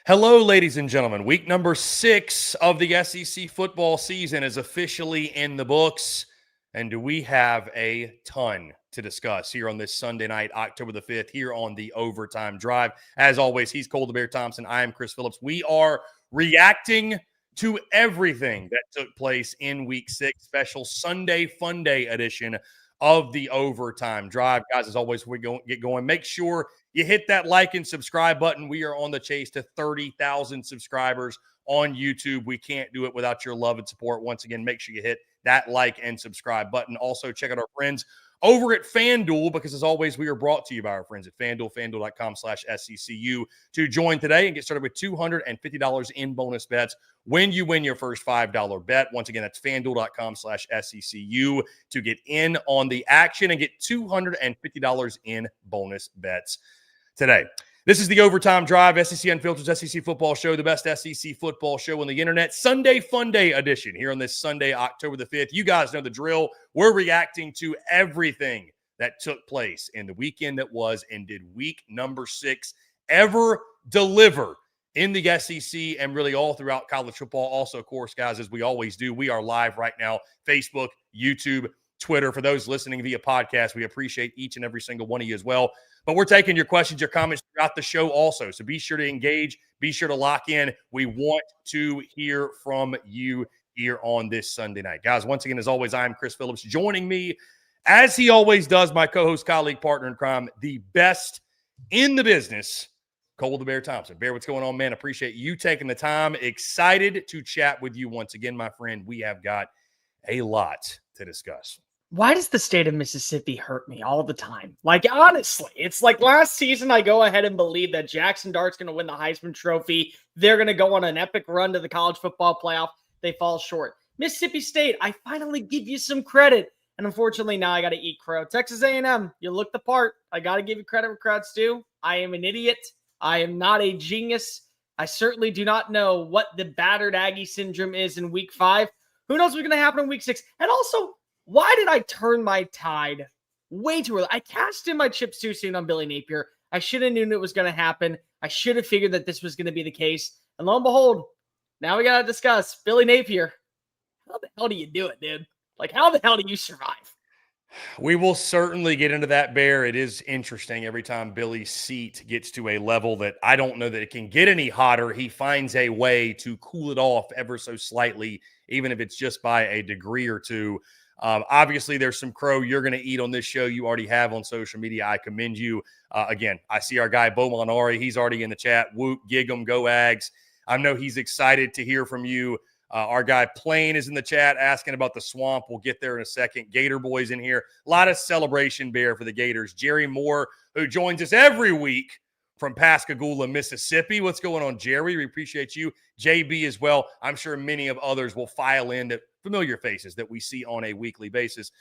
Hello, ladies and gentlemen. Week number 6 of the SEC football season is officially in the books. And do we have a ton to discuss here on this Sunday night, October the 5th, here on the Overtime Drive. As always, he's Cole the Bear Thompson. I am Chris Phillips. We are reacting to everything that took place in Week 6, special Sunday Fun Day edition of the Overtime Drive. Guys, as always, we get going. Make sure you hit that like and subscribe button. We are on the chase to 30,000 subscribers on YouTube. We can't do it without your love and support. Once again, make sure you hit that like and subscribe button. Also, check out our friends over at FanDuel, because as always, we are brought to you by our friends at FanDuel, FanDuel.com/SECU to join today and get started with $250 in bonus bets when you win your first $5 bet. Once again, that's FanDuel.com/SECU to get in on the action and get $250 in bonus bets today. This is the Overtime Drive, SEC Unfiltered, SEC football show, the best SEC football show on the internet. Sunday Fun Day edition here on this Sunday, October the 5th. You guys know the drill. We're reacting to everything that took place in the weekend that was, and did week number 6 ever deliver in the SEC and really all throughout college football. Also, of course, guys, as we always do, we are live right now, Facebook, YouTube, Twitter. For those listening via podcast, we appreciate each and every single one of you as well. But we're taking your questions, your comments throughout the show also. So be sure to engage. Be sure to lock in. We want to hear from you here on this Sunday night. Guys, once again, as always, I'm Chris Phillips. Joining me, as he always does, my co-host, colleague, partner in crime, the best in the business, Cole the Bear Thompson. Bear, what's going on, man? Appreciate you taking the time. Excited to chat with you once again, my friend. We have got a lot to discuss. Why does the state of Mississippi hurt me all the time? Like, honestly, it's like last season, I go ahead and believe that Jackson Dart's going to win the Heisman Trophy. They're going to go on an epic run to the college football playoff. They fall short. Mississippi State, I finally give you some credit. And unfortunately, now I got to eat crow. Texas A&M, you look the part. I got to give you credit where credit's due. I am an idiot. I am not a genius. I certainly do not know what the battered Aggie syndrome is in week 5. Who knows what's going to happen in week 6? And also, why did I turn my tide way too early? I cashed in my chips too soon on Billy Napier. I should have known it was going to happen. I should have figured that this was going to be the case. And lo and behold, now we got to discuss Billy Napier. How the hell do you do it, dude? Like, how the hell do you survive? We will certainly get into that, Bear. It is interesting every time Billy's seat gets to a level that I don't know that it can get any hotter. He finds a way to cool it off ever so slightly, even if it's just by a degree or two. Obviously, there's some crow you're going to eat on this show. You already have on social media. I commend you. Again, I see our guy, Bo Monari. He's already in the chat. Whoop, gig 'em, go Ags. I know he's excited to hear from you. Our guy, Plain, is in the chat asking about the swamp. We'll get there in a second. Gator Boy's in here. A lot of celebration, Bear, for the Gators. Jerry Moore, who joins us every week from Pascagoula, Mississippi. What's going on, Jerry? We appreciate you. JB as well. I'm sure many of others will file in, that familiar faces that we see on a weekly basis.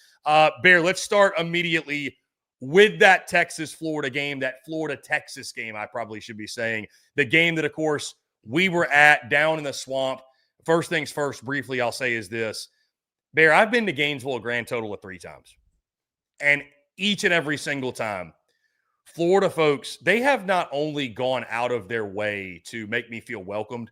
Bear, let's start immediately with that Texas-Florida game, that Florida-Texas game, I probably should be saying. The game that, of course, we were at down in the swamp. First things first, briefly, I'll say is this. Bear, I've been to Gainesville a grand total of 3 times. And each and every single time, Florida folks, they have not only gone out of their way to make me feel welcomed,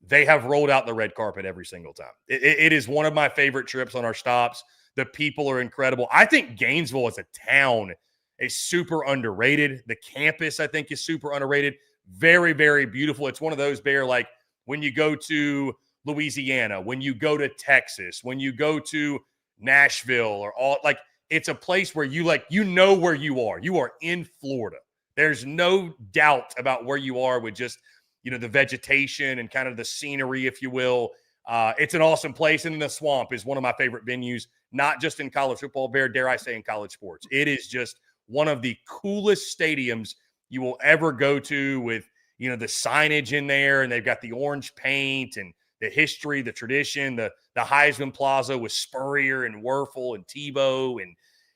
they have rolled out the red carpet every single time. It is one of my favorite trips on our stops. The people are incredible. I think Gainesville as a town is super underrated. The campus, I think, is super underrated. Very, very beautiful. It's one of those, Bear, like when you go to Louisiana, when you go to Texas, when you go to Nashville, or all, like, it's a place where you know where you are. You are in Florida. There's no doubt about where you are with just, the vegetation and kind of the scenery, if you will. It's an awesome place. And the swamp is one of my favorite venues, not just in college football, Bear, dare I say in college sports. It is just one of the coolest stadiums you will ever go to, with, the signage in there, and they've got the orange paint and the history, the tradition, the Heisman Plaza with Spurrier and Werfel and Tebow. And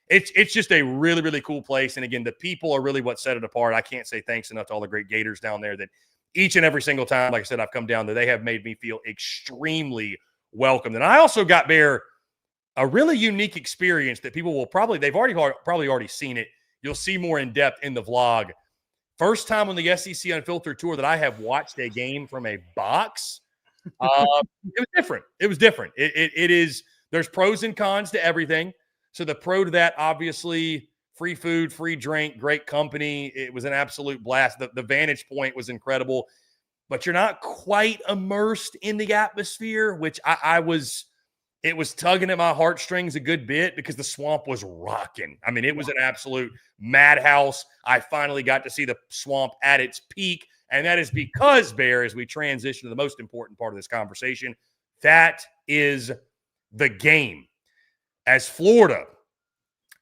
it's just a really, really cool place. And again, the people are really what set it apart. I can't say thanks enough to all the great Gators down there that each and every single time, like I said, I've come down there, they have made me feel extremely welcomed. And I also got, Bear, a really unique experience that people will they've already seen it. You'll see more in depth in the vlog. First time on the SEC Unfiltered tour that I have watched a game from a box. It was different. It was different. It is. There's pros and cons to everything. So the pro to that, obviously, free food, free drink, great company. It was an absolute blast. The vantage point was incredible, but you're not quite immersed in the atmosphere, which I was. It was tugging at my heartstrings a good bit because the swamp was rocking. I mean, it was an absolute madhouse. I finally got to see the swamp at its peak, and that is because, Bear, as we transition to the most important part of this conversation, that is the game. As Florida,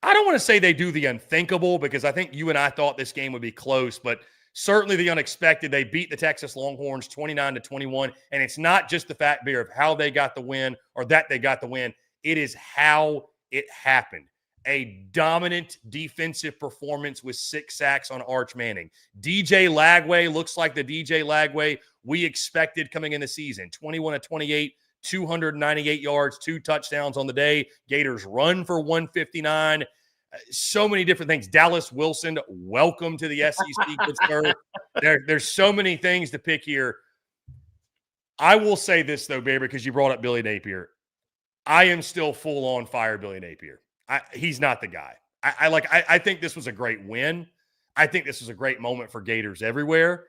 I don't want to say they do the unthinkable because I think you and I thought this game would be close, but certainly the unexpected. They beat the Texas Longhorns 29-21, and it's not just the fact, Bear, of how they got the win or that they got the win. It is how it happened. A dominant defensive performance with 6 sacks on Arch Manning. DJ Lagway looks like the DJ Lagway we expected coming in the season. 21-28, 298 yards, 2 touchdowns on the day. Gators run for 159. So many different things. Dallas Wilson, welcome to the SEC. Good sir. There's so many things to pick here. I will say this, though, Bear, because you brought up Billy Napier. I am still full on fire Billy Napier. He's not the guy. I think this was a great win. I think this was a great moment for Gators everywhere.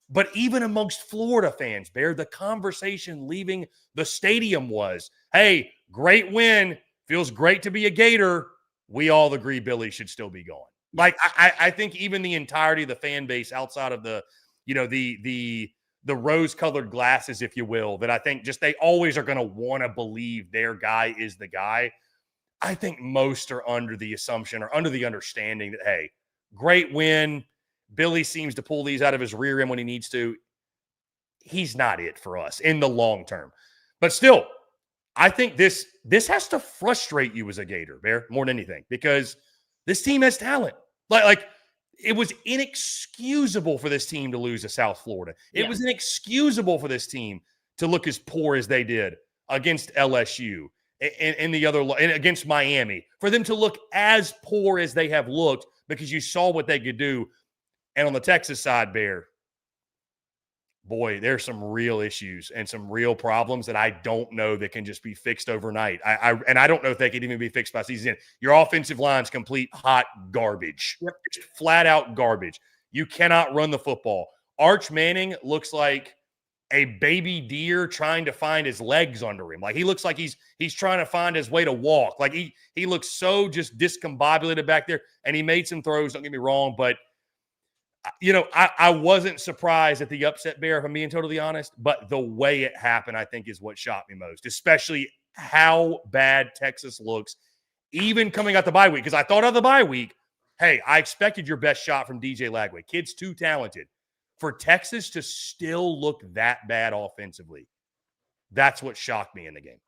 But even amongst Florida fans, Bear, the conversation leaving the stadium was, hey, great win. Feels great to be a Gator. We all agree Billy should still be gone. Like, I think even the entirety of the fan base outside of the, the rose-colored glasses, if you will, that I think just they always are going to want to believe their guy is the guy. I think most are under the assumption or under the understanding that, hey, great win. Billy seems to pull these out of his rear end when he needs to. He's not it for us in the long term. But still, I think this has to frustrate you as a Gator, Bear, more than anything, because this team has talent. Like it was inexcusable for this team to lose to South Florida. It was inexcusable for this team to look as poor as they did against LSU and the other and against Miami. For them to look as poor as they have looked because you saw what they could do. And on the Texas side, Bear, boy, there's some real issues and some real problems that I don't know that can just be fixed overnight. And I don't know if they could even be fixed by season end. Your offensive line's complete hot garbage. Yep. Just flat out garbage. You cannot run the football. Arch Manning looks like a baby deer trying to find his legs under him. Like he looks like he's trying to find his way to walk. Like he looks so just discombobulated back there. And he made some throws, don't get me wrong, but I wasn't surprised at the upset, Bear, if I'm being totally honest, but the way it happened, I think, is what shocked me most, especially how bad Texas looks, even coming out the bye week. Because I thought of the bye week, hey, I expected your best shot from DJ Lagway. Kid's too talented. For Texas to still look that bad offensively, that's what shocked me in the game.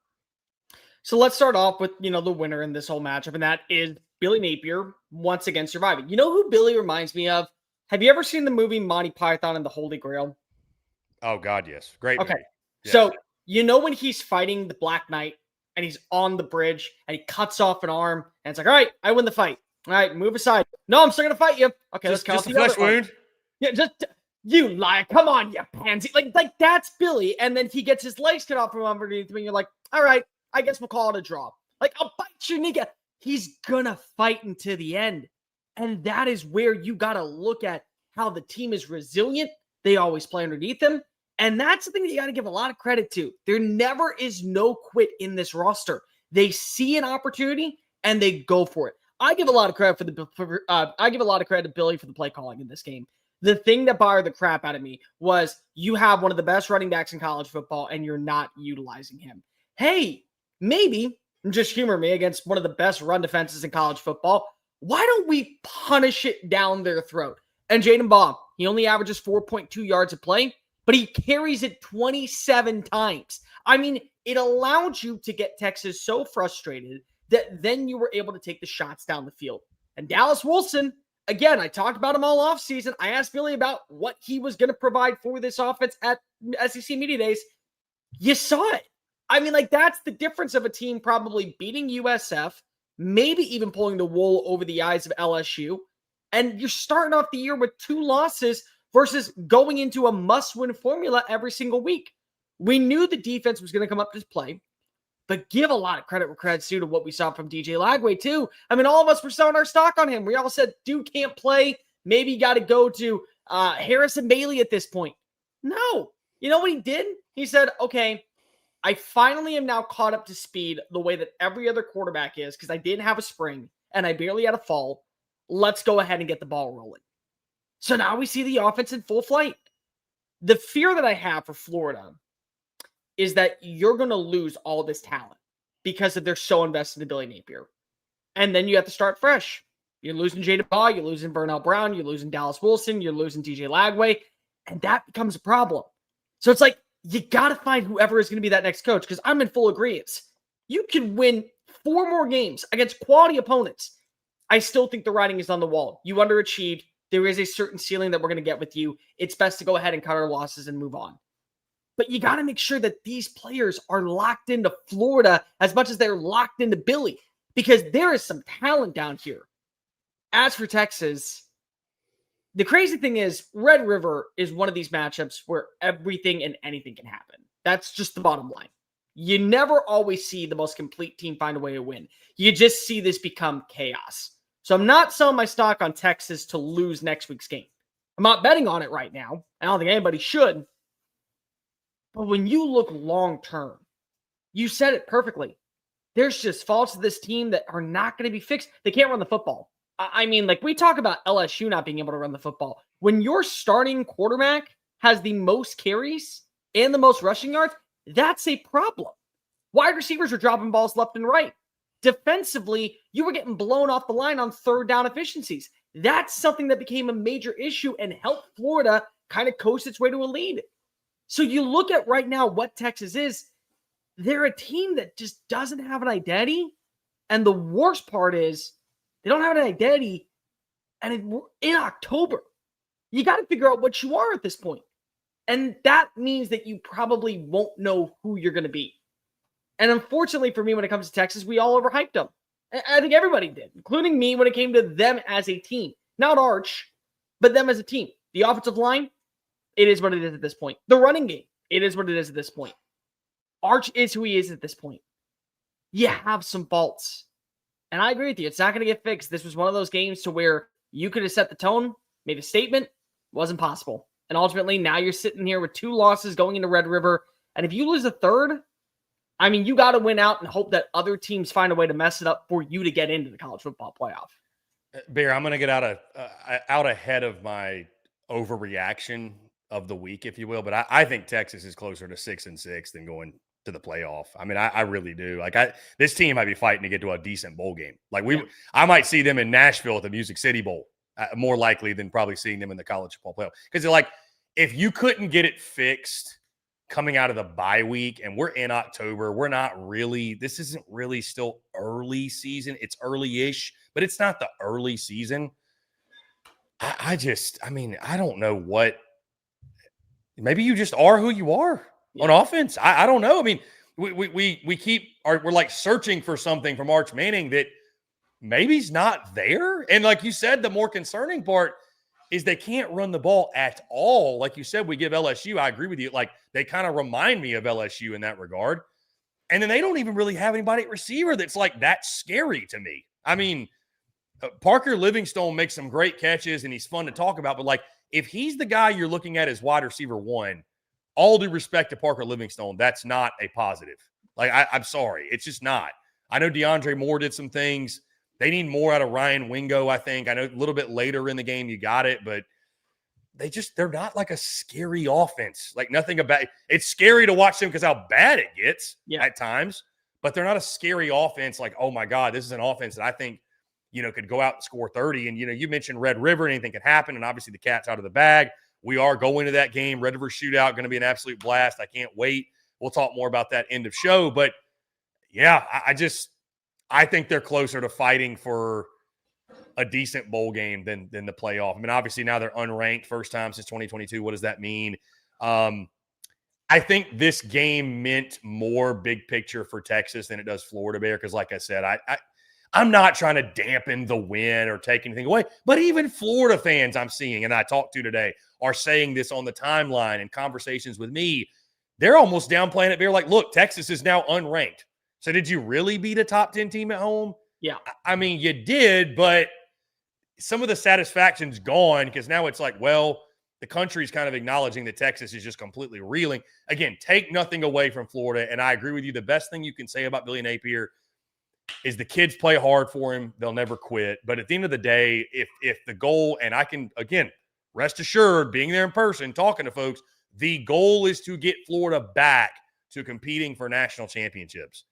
So let's start off with, the winner in this whole matchup, and that is Billy Napier once again surviving. You know who Billy reminds me of? Have you ever seen the movie Monty Python and the Holy Grail? Oh, God, yes. Great movie. Okay. Yes. So, when he's fighting the Black Knight and he's on the bridge and he cuts off an arm and it's like, all right, I win the fight. All right, move aside. No, I'm still going to fight you. Okay, let's count the flesh wound. Yeah, you lie. Come on, you pansy. Like that's Billy. And then he gets his legs cut off from underneath him and you're like, all right, I guess we'll call it a draw. Like, I'll bite your knee. He's going to fight until the end. And that is where you got to look at how the team is resilient. They always play underneath them. And that's the thing that you got to give a lot of credit to. There never is no quit in this roster. They see an opportunity and they go for it. I give a lot of credit to Billy for the play calling in this game. The thing that bothered the crap out of me was you have one of the best running backs in college football and you're not utilizing him. Hey, maybe just humor me against one of the best run defenses in college football. Why don't we punish it down their throat? And Jaden Baum, he only averages 4.2 yards a play, but he carries it 27 times. I mean, it allowed you to get Texas so frustrated that then you were able to take the shots down the field. And Dallas Wilson, again, I talked about him all offseason. I asked Billy about what he was going to provide for this offense at SEC Media Days. You saw it. I mean, that's the difference of a team probably beating USF, maybe even pulling the wool over the eyes of LSU, And you're starting off the year with 2 losses versus going into a must-win formula every single week. We knew the defense was going to come up to play, but give a lot of credit where credit's due to what we saw from DJ Lagway, too. I mean, all of us were selling our stock on him. We all said, dude can't play. Maybe you got to go to Harrison Bailey at this point. No. You know what he did? He said, okay, I finally am now caught up to speed the way that every other quarterback is because I didn't have a spring and I barely had a fall. Let's go ahead and get the ball rolling. So now we see the offense in full flight. The fear that I have for Florida is that you're going to lose all this talent because they're so invested in Billy Napier. And then you have to start fresh. You're losing Jada Baugh, you're losing Vernell Brown, you're losing Dallas Wilson, you're losing DJ Lagway, and that becomes a problem. So it's like, you got to find whoever is going to be that next coach, because I'm in full agreement. You can win 4 more games against quality opponents. I still think the writing is on the wall. You underachieved. There is a certain ceiling that we're going to get with you. It's best to go ahead and cut our losses and move on. But you got to make sure that these players are locked into Florida as much as they're locked into Billy, because there is some talent down here. As for Texas, the crazy thing is Red River is one of these matchups where everything and anything can happen. That's just the bottom line. You never always see the most complete team find a way to win. You just see this become chaos. So I'm not selling my stock on Texas to lose next week's game. I'm not betting on it right now. I don't think anybody should. But when you look long term, you said it perfectly. There's just faults of this team that are not going to be fixed. They can't run the football. I mean, like, we talk about LSU not being able to run the football. When your starting quarterback has the most carries and the most rushing yards, that's a problem. Wide receivers are dropping balls left and right. Defensively, you were getting blown off the line on third down efficiencies. That's something that became a major issue and helped Florida kind of coast its way to a lead. So you look at right now what Texas is, they're a team that just doesn't have an identity. And the worst part is they don't have an identity. And in October, you got to figure out what you are at this point. And that means that you probably won't know who you're going to be. And unfortunately for me, when it comes to Texas, we all overhyped them. I think everybody did, including me when it came to them as a team. Not Arch, but them as a team. The offensive line, it is what it is at this point. The running game, it is what it is at this point. Arch is who he is at this point. You have some faults. And I agree with you. It's not going to get fixed. This was one of those games to where you could have set the tone, made a statement. Wasn't possible. And ultimately, now you're sitting here with 2 losses going into Red River. And if you lose a third, I mean, you got to win out and hope that other teams find a way to mess it up for you to get into the college football playoff. Bear, I'm going to get out ahead of my overreaction of the week, if you will. But I think Texas is closer to 6-6 than going to the playoff. I mean, I really do. Like, this team might be fighting to get to a decent bowl game. Like, I might see them in Nashville at the Music City Bowl, more likely than probably seeing them in the college football playoff. Because they're like, if you couldn't get it fixed coming out of the bye week, and we're in October, we're not really, this isn't really still early season. It's early-ish, but it's not the early season. I mean, I don't know what, maybe you just are who you are on offense. I don't know. I mean, we're like searching for something from Arch Manning that maybe's not there. And like you said, the more concerning part is they can't run the ball at all. Like you said, we give LSU, I agree with you, like they kind of remind me of LSU in that regard. And then they don't even really have anybody at receiver that's like that scary to me. I mean, Parker Livingstone makes some great catches and he's fun to talk about, but like if he's the guy you're looking at as wide receiver 1, all due respect to Parker Livingstone, that's not a positive. Like, I'm sorry. It's just not. I know DeAndre Moore did some things. They need more out of Ryan Wingo, I think. I know a little bit later in the game you got it, but they're not like a scary offense. Like nothing about it. It's scary to watch them because how bad it gets at times, but they're not a scary offense. Like, oh my God, this is an offense that I think, could go out and score 30. And, you mentioned Red River, anything can happen. And obviously the cat's out of the bag. We are going to that game. Red River shootout, going to be an absolute blast. I can't wait. We'll talk more about that end of show. But yeah, I think they're closer to fighting for a decent bowl game than the playoff. I mean, obviously now they're unranked, first time since 2022. What does that mean? I think this game meant more big picture for Texas than it does Florida Bear. Because like I said, I'm not trying to dampen the win or take anything away, but even Florida fans I'm seeing and I talked to today are saying this on the timeline and conversations with me. They're almost downplaying it. They're like, look, Texas is now unranked. So did you really beat a top 10 team at home? Yeah. I mean, you did, but some of the satisfaction's gone because now it's like, well, the country's kind of acknowledging that Texas is just completely reeling. Again, take nothing away from Florida. And I agree with you. The best thing you can say about Billy Napier is the kids play hard for him. They'll never quit. But at the end of the day, if the goal, and I can, again, rest assured, being there in person, talking to folks, the goal is to get Florida back to competing for national championships.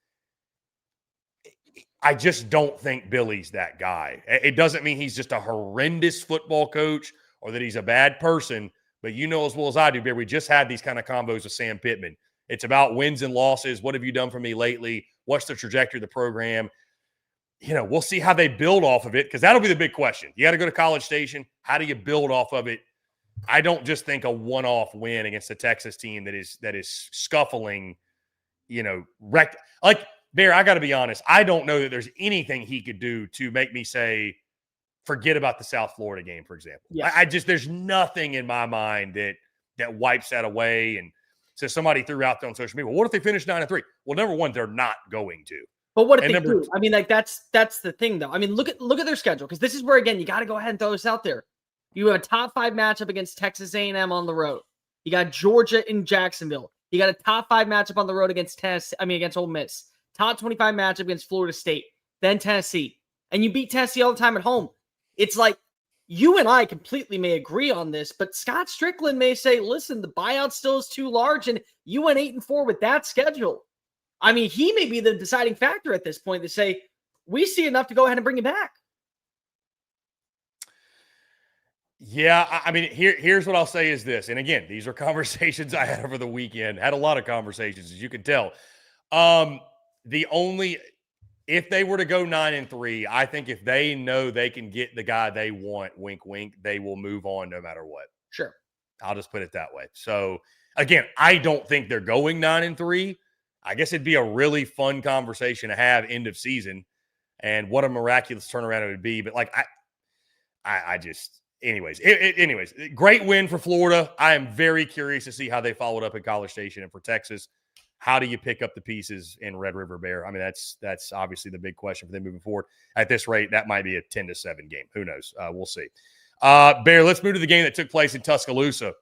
I just don't think Billy's that guy. It doesn't mean he's just a horrendous football coach or that he's a bad person, but you know as well as I do, Bear, we just had these kind of combos with Sam Pittman. It's about wins and losses. What have you done for me lately? What's the trajectory of the program? You know, we'll see how they build off of it because that'll be the big question. You got to go to College Station. How do you build off of it? I don't just think a one-off win against a Texas team that is scuffling, you know, like Bear, I got to be honest. I don't know that there's anything he could do to make me say, forget about the South Florida game, for example. Yes. I just, there's nothing in my mind that wipes that away. And so somebody threw out there on social media, well, what if they finish 9-3? Well, number one, they're not going to. But what if they do? I mean, like that's the thing, though. I mean, look at their schedule because this is where, again, you got to go ahead and throw this out there. You have a top 5 matchup against Texas A&M on the road. You got Georgia in Jacksonville. You got a top 5 matchup on the road against against Ole Miss. Top 25 matchup against Florida State, then Tennessee. And you beat Tennessee all the time at home. It's like you and I completely may agree on this, but Scott Strickland may say, listen, the buyout still is too large, and you went 8-4 with that schedule. I mean, he may be the deciding factor at this point to say, we see enough to go ahead and bring it back. Yeah, I mean, here's what I'll say is this. And again, these are conversations I had over the weekend. Had a lot of conversations, as you can tell. If they were to go 9-3, I think if they know they can get the guy they want, wink, wink, they will move on no matter what. Sure. I'll just put it that way. So again, I don't think they're going 9-3. I guess it'd be a really fun conversation to have end of season and what a miraculous turnaround it would be. But like, I just, anyways, great win for Florida. I am very curious to see how they followed up at College Station. And for Texas, how do you pick up the pieces in Red River Bear? I mean, that's obviously the big question for them moving forward. At this rate, that might be a 10-7 game. Who knows? We'll see. Bear, let's move to the game that took place in Tuscaloosa.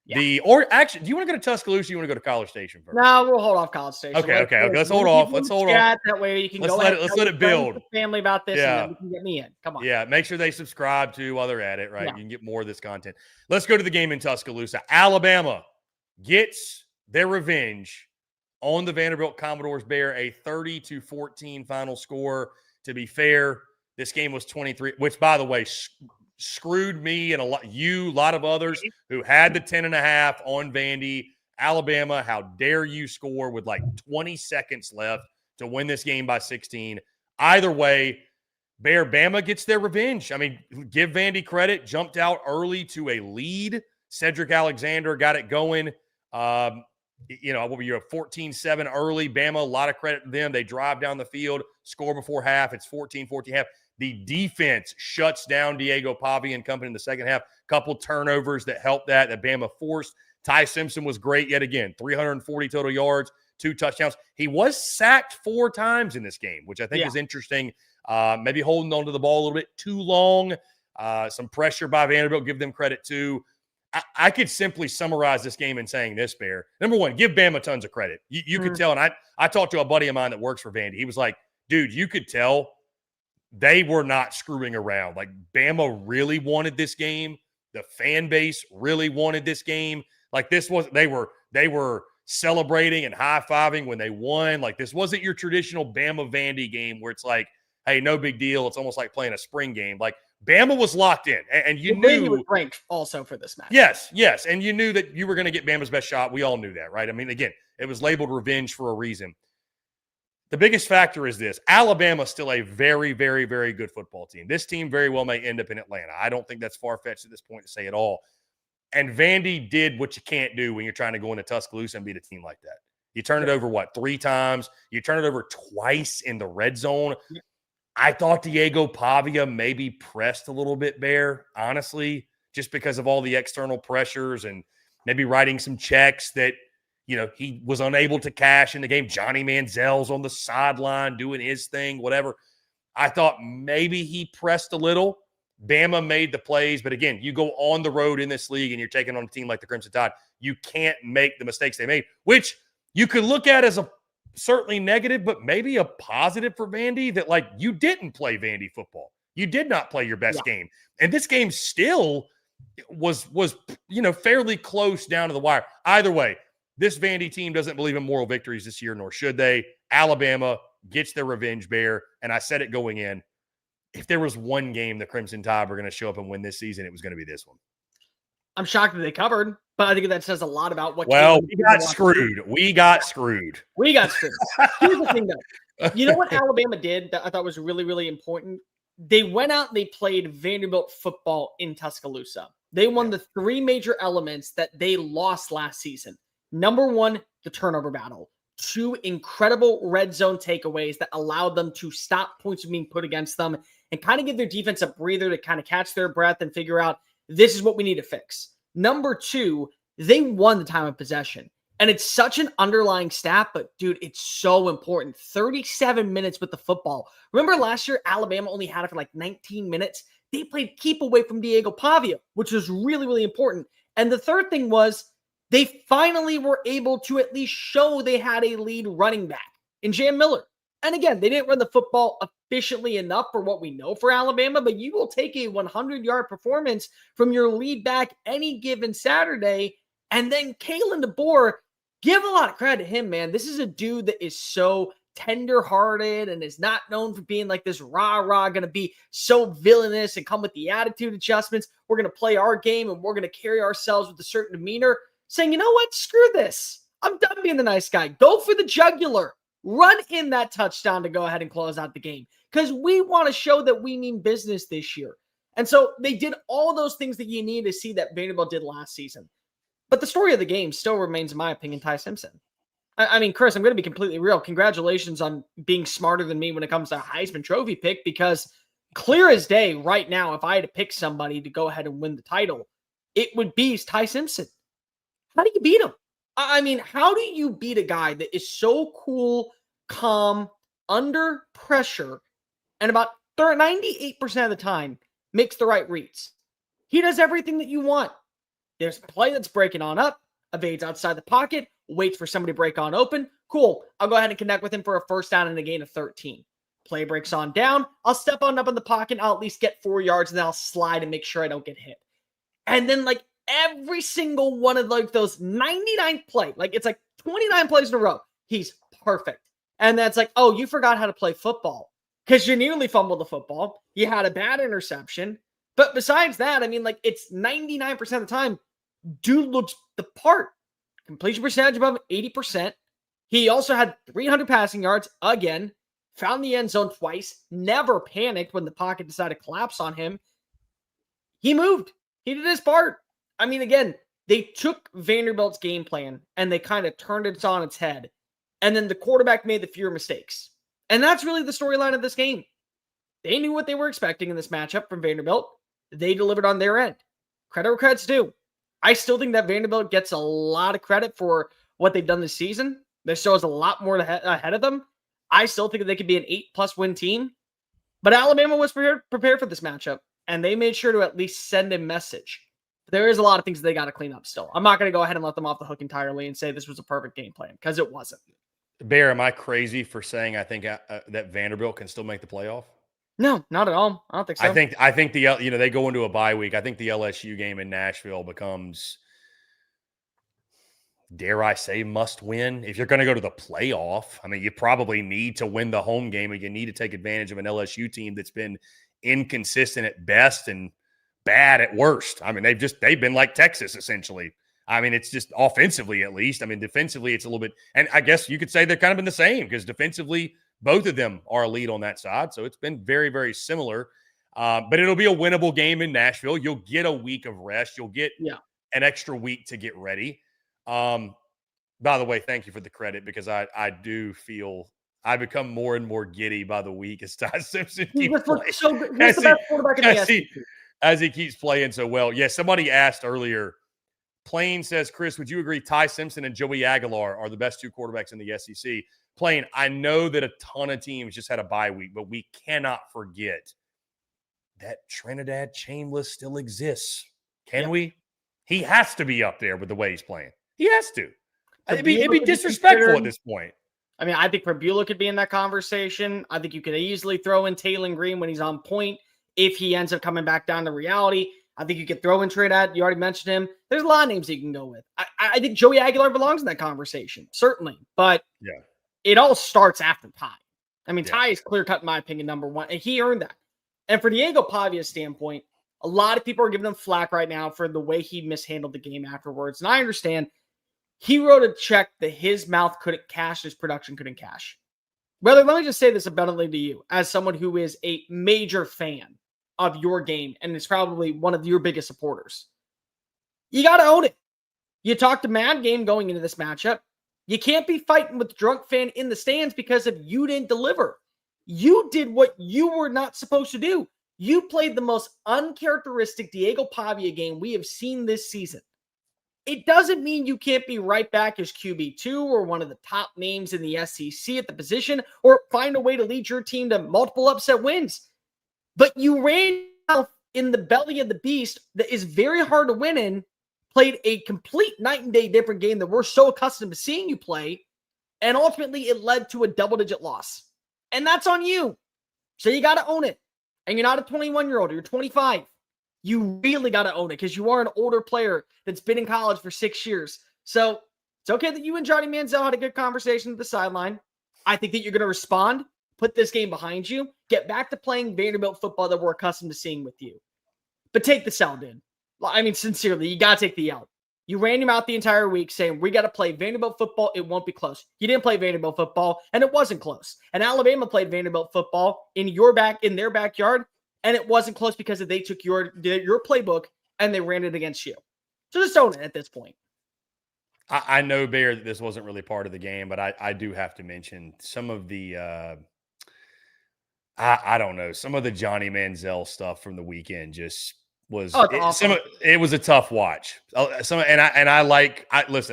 Yeah. Or actually, do you want to go to Tuscaloosa or you want to go to College Station first? No, we'll hold off College Station. Okay. Let's hold off. That way you can let's let it build. Family about this, yeah. And then you can get me in. Come on. Yeah, make sure they subscribe to while they're at it, right? Yeah. You can get more of this content. Let's go to the game in Tuscaloosa. Alabama gets their revenge on the Vanderbilt Commodores. Bear, a 30-14 final score. To be fair, this game was 23, which, by the way, screwed me and a lot of others who had the 10.5 on Vandy. Alabama, how dare you score with like 20 seconds left to win this game by 16. Either way, Bama gets their revenge. I mean, give Vandy credit. Jumped out early to a lead. Cedric Alexander got it going. You know, what were you, 14-7 early? Bama, a lot of credit to them. They drive down the field, score before half. It's 14-14 half. The defense shuts down Diego Pavia and company in the second half. Couple turnovers that helped that Bama forced. Ty Simpson was great yet again. 340 total yards, 2 touchdowns. He was sacked 4 times in this game, which I think is interesting. Maybe holding on to the ball a little bit too long. Some pressure by Vanderbilt. Give them credit too. I could simply summarize this game in saying this, Bear. Number one, give Bama tons of credit. You could tell, and I talked to a buddy of mine that works for Vandy. He was like, dude, you could tell they were not screwing around. Like, Bama really wanted this game. The fan base really wanted this game. Like, this was they were celebrating and high-fiving when they won. Like, this wasn't your traditional Bama Vandy game where it's like, hey, no big deal. It's almost like playing a spring game. Like, Bama was locked in, and you knew he was ranked also for this match. Yes, and you knew that you were going to get Bama's best shot. We all knew that, right? I mean, again, it was labeled revenge for a reason. The biggest factor is this. Alabama's still a very, very, very good football team. This team very well may end up in Atlanta. I don't think that's far-fetched at this point to say at all. And Vandy did what you can't do when you're trying to go into Tuscaloosa and beat a team like that. You turn it over, 3 times? You turn it over twice in the red zone. I thought Diego Pavia maybe pressed a little bit Bear, honestly, just because of all the external pressures and maybe writing some checks that, he was unable to cash in the game. Johnny Manziel's on the sideline doing his thing, whatever. I thought maybe he pressed a little. Bama made the plays, but again, you go on the road in this league and you're taking on a team like the Crimson Tide. You can't make the mistakes they made, which you could look at as a certainly negative, but maybe a positive for Vandy that, like, you didn't play Vandy football. You did not play your best game. And this game still was fairly close down to the wire. Either way, this Vandy team doesn't believe in moral victories this year, nor should they. Alabama gets their revenge, Bear. And I said it going in. If there was one game the Crimson Tide were going to show up and win this season, it was going to be this one. I'm shocked that they covered, but I think that says a lot about what. Well, we got screwed. We got screwed. Here's the thing, though. You know what Alabama did that I thought was really, really important? They went out and they played Vanderbilt football in Tuscaloosa. They won the three major elements that they lost last season. Number one, the turnover battle. Two incredible red zone takeaways that allowed them to stop points from being put against them and kind of give their defense a breather to kind of catch their breath and figure out this is what we need to fix. Number two, they won the time of possession. And it's such an underlying stat, but dude, it's so important. 37 minutes with the football. Remember last year, Alabama only had it for like 19 minutes. They played keep away from Diego Pavia, which was really, really important. And the third thing was they finally were able to at least show they had a lead running back in Jam Miller. And again, they didn't run the football efficiently enough for what we know for Alabama, but you will take a 100-yard performance from your lead back any given Saturday. And then Kalen DeBoer, give a lot of credit to him, man. This is a dude that is so tender-hearted and is not known for being like this rah-rah, going to be so villainous and come with the attitude adjustments. We're going to play our game and we're going to carry ourselves with a certain demeanor, saying, you know what? Screw this. I'm done being the nice guy. Go for the jugular. Run in that touchdown to go ahead and close out the game because we want to show that we mean business this year. And so they did all those things that you need to see that Vanderbilt did last season. But the story of the game still remains, in my opinion, Ty Simpson. I mean, Chris, I'm going to be completely real. Congratulations on being smarter than me when it comes to Heisman Trophy pick, because clear as day right now, if I had to pick somebody to go ahead and win the title, it would be Ty Simpson. How do you beat him? I mean, how do you beat a guy that is so cool, calm, under pressure, and about 98% of the time makes the right reads? He does everything that you want. There's a play that's breaking on up, evades outside the pocket, waits for somebody to break on open. Cool. I'll go ahead and connect with him for a first down and a gain of 13. Play breaks on down. I'll step on up in the pocket. I'll at least get 4 yards, and then I'll slide and make sure I don't get hit. And then, like, every single one of like those 99 play, like it's like 29 plays in a row, he's perfect. And that's like, oh, you forgot how to play football because you nearly fumbled the football. You had a bad interception. But besides that, I mean, like, it's 99% of the time, dude looks the part. Completion percentage above 80%. He also had 300 passing yards again, found the end zone twice, never panicked when the pocket decided to collapse on him. He moved. He did his part. I mean, again, they took Vanderbilt's game plan and they kind of turned it on its head. And then the quarterback made the fewer mistakes. And that's really the storyline of this game. They knew what they were expecting in this matchup from Vanderbilt. They delivered on their end. Credit where credit's due. I still think that Vanderbilt gets a lot of credit for what they've done this season. There still is a lot more ahead of them. I still think that they could be an 8+ win team. But Alabama was prepared for this matchup. And they made sure to at least send a message. There is a lot of things they got to clean up still. I'm not going to go ahead and let them off the hook entirely and say this was a perfect game plan, because it wasn't. Bear, am I crazy for saying I think that Vanderbilt can still make the playoff? No, not at all. I don't think so. I think they go into a bye week. I think the LSU game in Nashville becomes, dare I say, must win. If you're going to go to the playoff, I mean, you probably need to win the home game, and you need to take advantage of an LSU team that's been inconsistent at best and bad at worst. I mean, they've been like Texas, essentially. I mean, it's just offensively, at least. I mean, defensively, it's a little bit, and I guess you could say they're kind of been the same, because defensively, both of them are a lead on that side. So it's been very, very similar. But it'll be a winnable game in Nashville. You'll get a week of rest. You'll get an extra week to get ready. By the way, thank you for the credit, because I do feel I become more and more giddy by the week as Ty Simpson He keeps just looked playing. so good. He's the best quarterback in the SEC. As he keeps playing so well. Yeah, somebody asked earlier, Plain says, Chris, would you agree Ty Simpson and Joey Aguilar are the best 2 quarterbacks in the SEC? Plain, I know that a ton of teams just had a bye week, but we cannot forget that Trinidad Chambliss still exists. Can we? He has to be up there with the way he's playing. He has to. It'd be disrespectful at this point. I mean, I think Fabula could be in that conversation. I think you could easily throw in Taylor Green when he's on point. If he ends up coming back down to reality, I think you could throw in Trinidad. You already mentioned him. There's a lot of names you can go with. I think Joey Aguilar belongs in that conversation, certainly. But it all starts after Ty. I mean, Ty is clear-cut, in my opinion, number 1, and he earned that. And for Diego Pavia's standpoint, a lot of people are giving him flack right now for the way he mishandled the game afterwards. And I understand he wrote a check that his mouth couldn't cash, his production couldn't cash. Brother, let me just say this abundantly to you as someone who is a major fan of your game and is probably one of your biggest supporters. You got to own it. You talked a mad game going into this matchup. You can't be fighting with the drunk fan in the stands because if you didn't deliver. You did what you were not supposed to do. You played the most uncharacteristic Diego Pavia game we have seen this season. It doesn't mean you can't be right back as QB2 or one of the top names in the SEC at the position or find a way to lead your team to multiple upset wins. But you ran out in the belly of the beast that is very hard to win in, played a complete night and day different game that we're so accustomed to seeing you play, and ultimately it led to a double-digit loss. And that's on you. So you got to own it. And you're not a 21-year-old. You're 25. You really got to own it because you are an older player that's been in college for 6 years. So it's okay that you and Johnny Manziel had a good conversation at the sideline. I think that you're going to respond, put this game behind you, get back to playing Vanderbilt football that we're accustomed to seeing with you. But take the L, dude. I mean, sincerely, you got to take the L. You ran him out the entire week saying, we got to play Vanderbilt football. It won't be close. You didn't play Vanderbilt football, and it wasn't close. And Alabama played Vanderbilt football in their backyard, and it wasn't close because they took your playbook and they ran it against you. So just own it at this point. I know, Bear, that this wasn't really part of the game, but I do have to mention some of the I don't know, some of the Johnny Manziel stuff from the weekend just was it was a tough watch. Listen,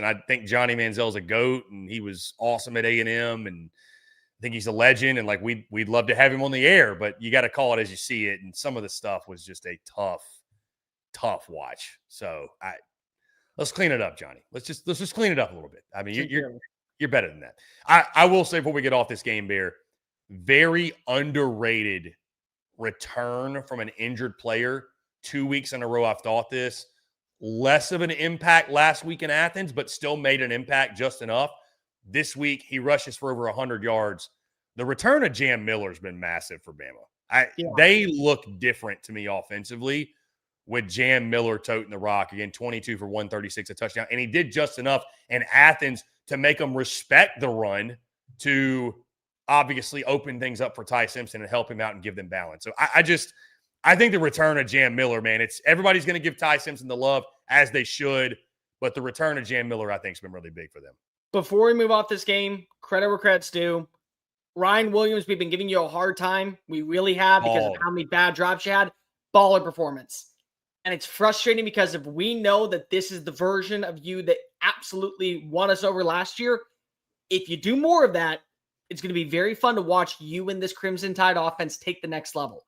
I think Johnny Manziel's a GOAT and he was awesome at A&M and I think he's a legend and like we'd love to have him on the air, but you got to call it as you see it. And some of the stuff was just a tough watch. So let's clean it up, Johnny. Let's just clean it up a little bit. I mean, you're better than that. I will say before we get off this game, Bear, very underrated return from an injured player 2 weeks in a row. I've thought this. Less of an impact last week in Athens, but still made an impact just enough. This week, he rushes for over 100 yards. The return of Jam Miller has been massive for Bama. They look different to me offensively with Jam Miller toting the rock. Again, 22 for 136, a touchdown. And he did just enough in Athens to make them respect the run to obviously open things up for Ty Simpson and help him out and give them balance. So I think the return of Jam Miller, man, everybody's going to give Ty Simpson the love as they should, but the return of Jam Miller, I think, has been really big for them. Before we move off this game, credit where credit's due. Ryan Williams, we've been giving you a hard time. We really have because of how many bad drops you had. Baller performance. And it's frustrating because if we know that this is the version of you that absolutely won us over last year, if you do more of that, it's going to be very fun to watch you and this Crimson Tide offense take the next level.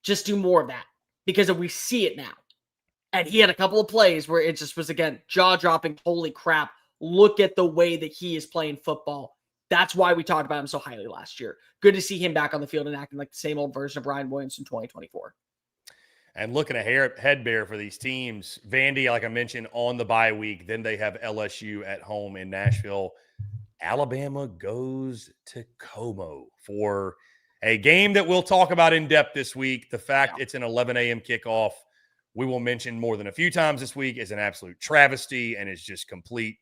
Just do more of that because we see it now. And he had a couple of plays where it just was, again, jaw-dropping, holy crap. Look at the way that he is playing football. That's why we talked about him so highly last year. Good to see him back on the field and acting like the same old version of Ryan Williams in 2024. And looking ahead, Bear, for these teams, Vandy, like I mentioned, on the bye week. Then they have LSU at home in Nashville. Alabama goes to Como for a game that we'll talk about in depth this week. The fact it's an 11 a.m. kickoff, we will mention more than a few times this week, is an absolute travesty and is just complete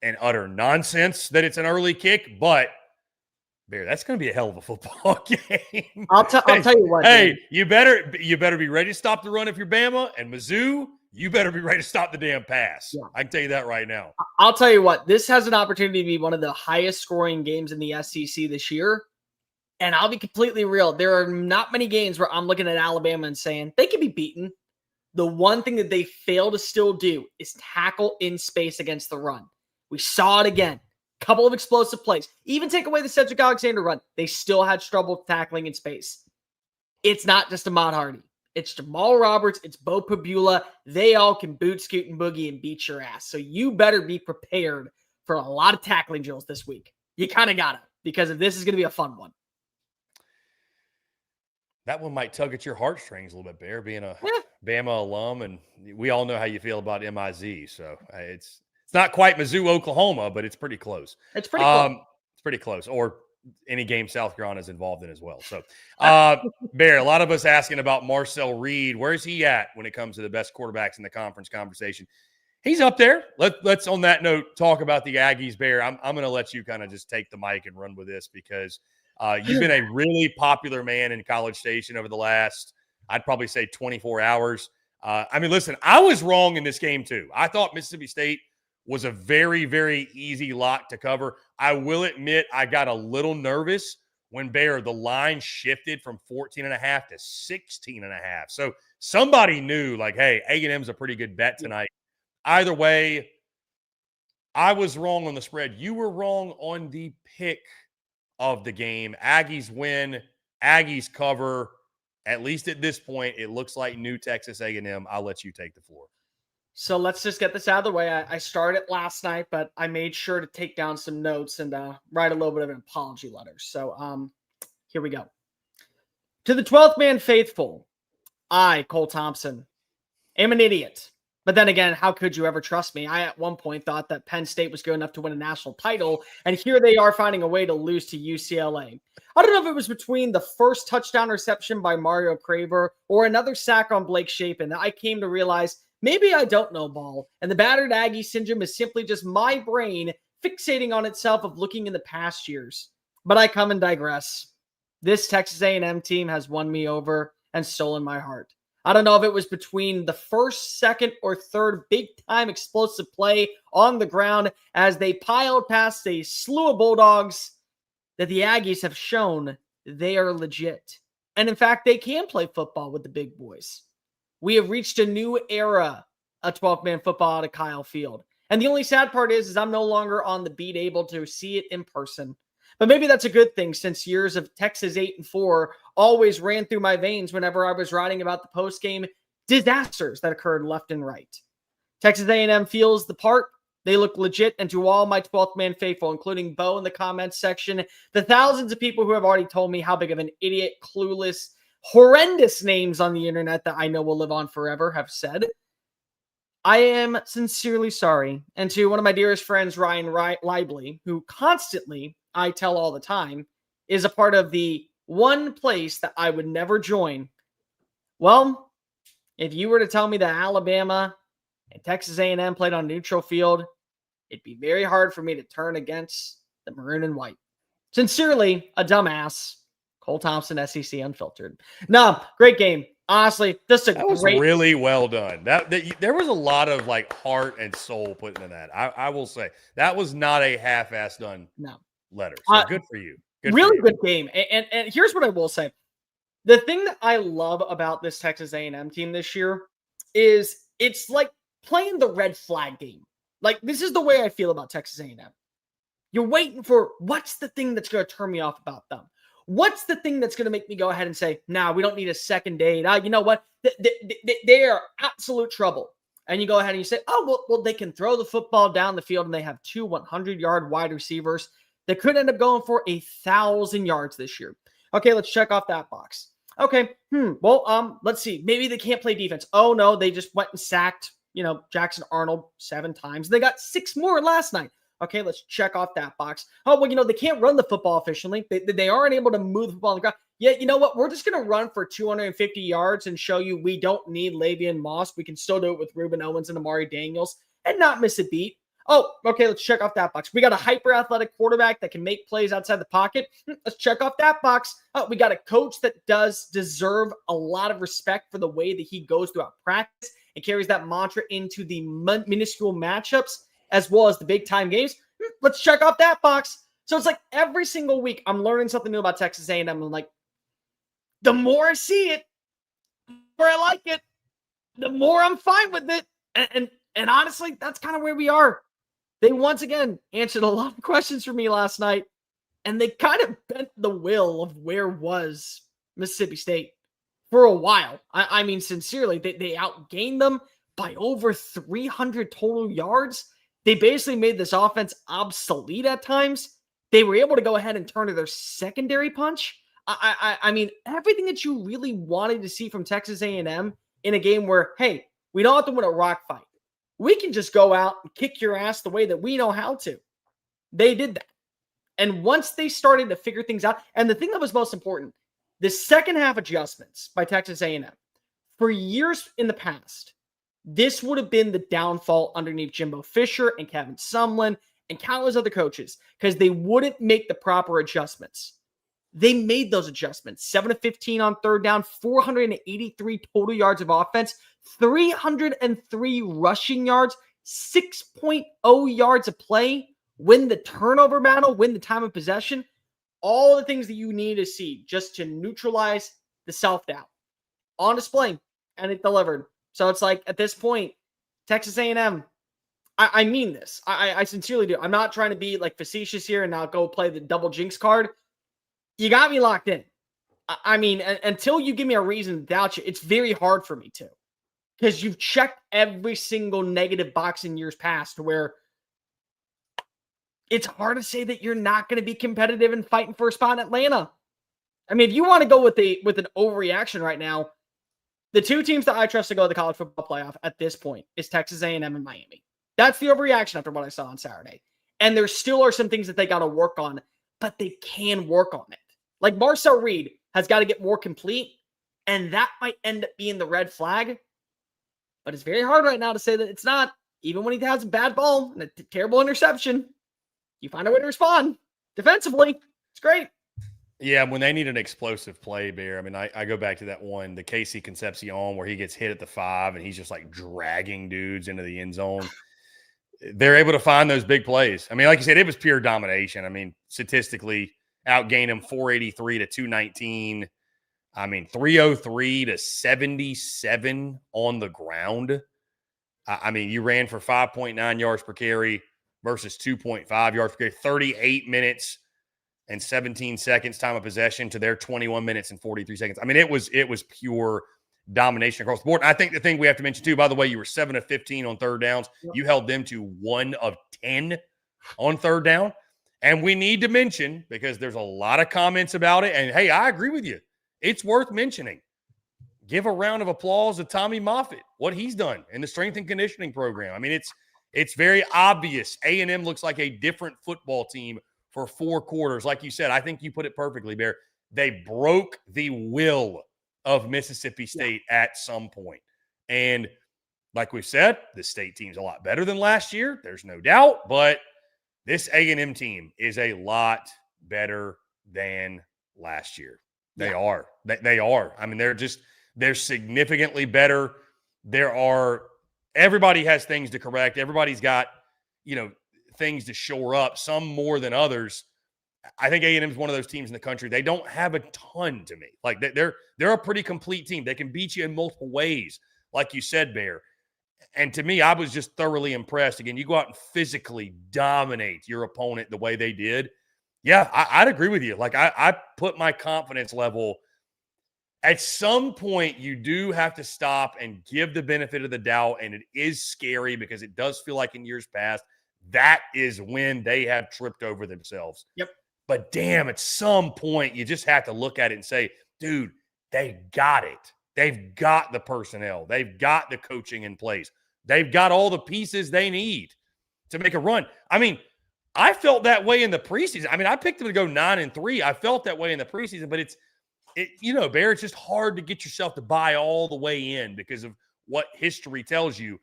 and utter nonsense that it's an early kick. But, Bear, that's going to be a hell of a football game. I'll tell you what. Hey, you better be ready to stop the run if you're Bama. And Mizzou, you better be ready to stop the damn pass. Yeah. I can tell you that right now. I'll tell you what, this has an opportunity to be one of the highest scoring games in the SEC this year. And I'll be completely real. There are not many games where I'm looking at Alabama and saying they can be beaten. The one thing that they fail to still do is tackle in space against the run. We saw it again. Couple of explosive plays. Even take away the Cedric Alexander run, they still had trouble tackling in space. It's not just Ahmad Hardy. It's Jamal Roberts. It's Bo Pabula. They all can boot, scoot, and boogie and beat your ass. So you better be prepared for a lot of tackling drills this week. You kind of got to, because this is going to be a fun one. That one might tug at your heartstrings a little bit, Bear, being a Bama alum, and we all know how you feel about MIZ. So it's not quite Mizzou, Oklahoma, but it's pretty close. It's pretty close. It's pretty close. Or any game South Carolina is involved in as well. So, Bear, a lot of us asking about Marcel Reed. Where's he at when it comes to the best quarterbacks in the conference conversation? He's up there. Let's on that note talk about the Aggies, Bear. I'm going to let you kind of just take the mic and run with this because you've been a really popular man in College Station over the last, I'd probably say 24 hours. I mean, listen, I was wrong in this game too. I thought Mississippi State was a very, very easy lock to cover. I will admit I got a little nervous when Bear, the line shifted from 14.5 to 16.5. So somebody knew like, hey, A&M's a pretty good bet tonight. Either way, I was wrong on the spread. You were wrong on the pick of the game. Aggies win. Aggies cover. At least at this point, it looks like new Texas A&M. I'll let you take the floor. So let's just get this out of the way. I started last night, but I made sure to take down some notes and write a little bit of an apology letter. So here we go. To the 12th man faithful, I, Cole Thompson, am an idiot. But then again, how could you ever trust me? I, at one point, thought that Penn State was good enough to win a national title, and here they are finding a way to lose to UCLA. I don't know if it was between the first touchdown reception by Mario Craver or another sack on Blake Shapen that I came to realize maybe I don't know ball, and the battered Aggie syndrome is simply just my brain fixating on itself of looking in the past years. But I come and digress. This Texas A&M team has won me over and stolen my heart. I don't know if it was between the first, second, or third big-time explosive play on the ground as they piled past a slew of Bulldogs that the Aggies have shown they are legit. And in fact, they can play football with the big boys. We have reached a new era of 12-man football out of Kyle Field. And the only sad part is I'm no longer on the beat able to see it in person. But maybe that's a good thing since years of Texas 8-4 always ran through my veins whenever I was writing about the post-game disasters that occurred left and right. Texas A&M feels the part. They look legit. And to all my 12th man faithful, including Bo in the comments section, the thousands of people who have already told me how big of an idiot, clueless, horrendous names on the internet that I know will live on forever have said, I am sincerely sorry. And to one of my dearest friends, Ryan Lively, who constantly, I tell all the time, is a part of the one place that I would never join. Well, if you were to tell me that Alabama and Texas A&M played on neutral field, it'd be very hard for me to turn against the maroon and white. Sincerely, a dumbass. Cole Thompson, SEC Unfiltered. No, great game. Honestly, this is that was really well done. That there was a lot of like heart and soul put into that. I will say that was not a half-ass done letter. So good for you. Good game. And here's what I will say. The thing that I love about this Texas A&M team this year is it's like playing the red flag game. Like, this is the way I feel about Texas A&M. You're waiting for what's the thing that's going to turn me off about them? What's the thing that's going to make me go ahead and say, nah, we don't need a second date. You know what? They are absolute trouble. And you go ahead and you say, oh, well, they can throw the football down the field and they have two 100-yard wide receivers that could end up going for 1,000 yards this year. Okay, let's check off that box. Okay, well, let's see. Maybe they can't play defense. Oh, no, they just went and sacked, Jackson Arnold 7 times. They got 6 more last night. Okay, let's check off that box. Oh, well, they can't run the football efficiently. They aren't able to move the football on the ground. Yeah, you know what? We're just going to run for 250 yards and show you we don't need Lavian Moss. We can still do it with Ruben Owens and Amari Daniels and not miss a beat. Oh, okay, let's check off that box. We got a hyper-athletic quarterback that can make plays outside the pocket. Let's check off that box. Oh, we got a coach that does deserve a lot of respect for the way that he goes throughout practice and carries that mantra into the minuscule matchups as well as the big time games. Let's check off that box. So it's like every single week I'm learning something new about Texas A&M. I'm like, the more I see it, the more I like it, the more I'm fine with it. And honestly, that's kind of where we are. They once again answered a lot of questions for me last night, and they kind of bent the will of where was Mississippi State for a while. I mean, sincerely, they outgained them by over 300 total yards. They basically made this offense obsolete at times. They were able to go ahead and turn to their secondary punch. I mean, everything that you really wanted to see from Texas A&M in a game where, hey, we don't have to win a rock fight. We can just go out and kick your ass the way that we know how to. They did that. And once they started to figure things out, and the thing that was most important, the second half adjustments by Texas A&M, for years in the past, this would have been the downfall underneath Jimbo Fisher and Kevin Sumlin and countless other coaches because they wouldn't make the proper adjustments. They made those adjustments. 7 of 15 on third down, 483 total yards of offense, 303 rushing yards, 6.0 yards of play, win the turnover battle, win the time of possession. All the things that you need to see just to neutralize the self-doubt on display, and it delivered. So it's like, at this point, Texas A&M, I mean this. I sincerely do. I'm not trying to be like facetious here and now go play the double jinx card. You got me locked in. I mean, until you give me a reason to doubt you, it's very hard for me to. Because you've checked every single negative box in years past to where it's hard to say that you're not going to be competitive and fighting for a spot in Atlanta. I mean, if you want to go with an overreaction right now, the two teams that I trust to go to the college football playoff at this point is Texas A&M and Miami. That's the overreaction after what I saw on Saturday. And there still are some things that they got to work on, but they can work on it. Like Marcel Reed has got to get more complete, and that might end up being the red flag. But it's very hard right now to say that it's not. Even when he has a bad ball and a terrible interception, you find a way to respond defensively. It's great. Yeah, when they need an explosive play, Bear, I mean, I go back to that one, the Casey Concepcion, where he gets hit at the 5 and he's just like dragging dudes into the end zone. They're able to find those big plays. I mean, like you said, it was pure domination. I mean, statistically, outgained him 483 to 219. I mean, 303 to 77 on the ground. I mean, you ran for 5.9 yards per carry versus 2.5 yards per carry, 38 minutes and 17 seconds time of possession to their 21 minutes and 43 seconds. I mean, it was pure domination across the board. I think the thing we have to mention too, by the way, you were 7 of 15 on third downs. You held them to 1 of 10 on third down. And we need to mention, because there's a lot of comments about it, and hey, I agree with you. It's worth mentioning. Give a round of applause to Tommy Moffitt, what he's done in the strength and conditioning program. I mean, it's very obvious. A&M looks like a different football team for 4 quarters. Like you said, I think you put it perfectly, Bear. They broke the will of Mississippi State at some point. And like we said, the state team's a lot better than last year. There's no doubt. But this A&M team is a lot better than last year. They are. They are. I mean, they're significantly better. Everybody has things to correct. Everybody's got, things to shore up, some more than others. I think A&M is one of those teams in the country. They don't have a ton to me. Like they're a pretty complete team. They can beat you in multiple ways, like you said, Bear. And to me, I was just thoroughly impressed. Again, you go out and physically dominate your opponent the way they did. Yeah, I'd agree with you. Like I put my confidence level. At some point, you do have to stop and give the benefit of the doubt, and it is scary because it does feel like in years past, that is when they have tripped over themselves. Yep. But damn, at some point, you just have to look at it and say, dude, they got it. They've got the personnel. They've got the coaching in place. They've got all the pieces they need to make a run. I mean, I felt that way in the preseason. I mean, I picked them to go 9-3. I felt that way in the preseason, but Bear, it's just hard to get yourself to buy all the way in because of what history tells you.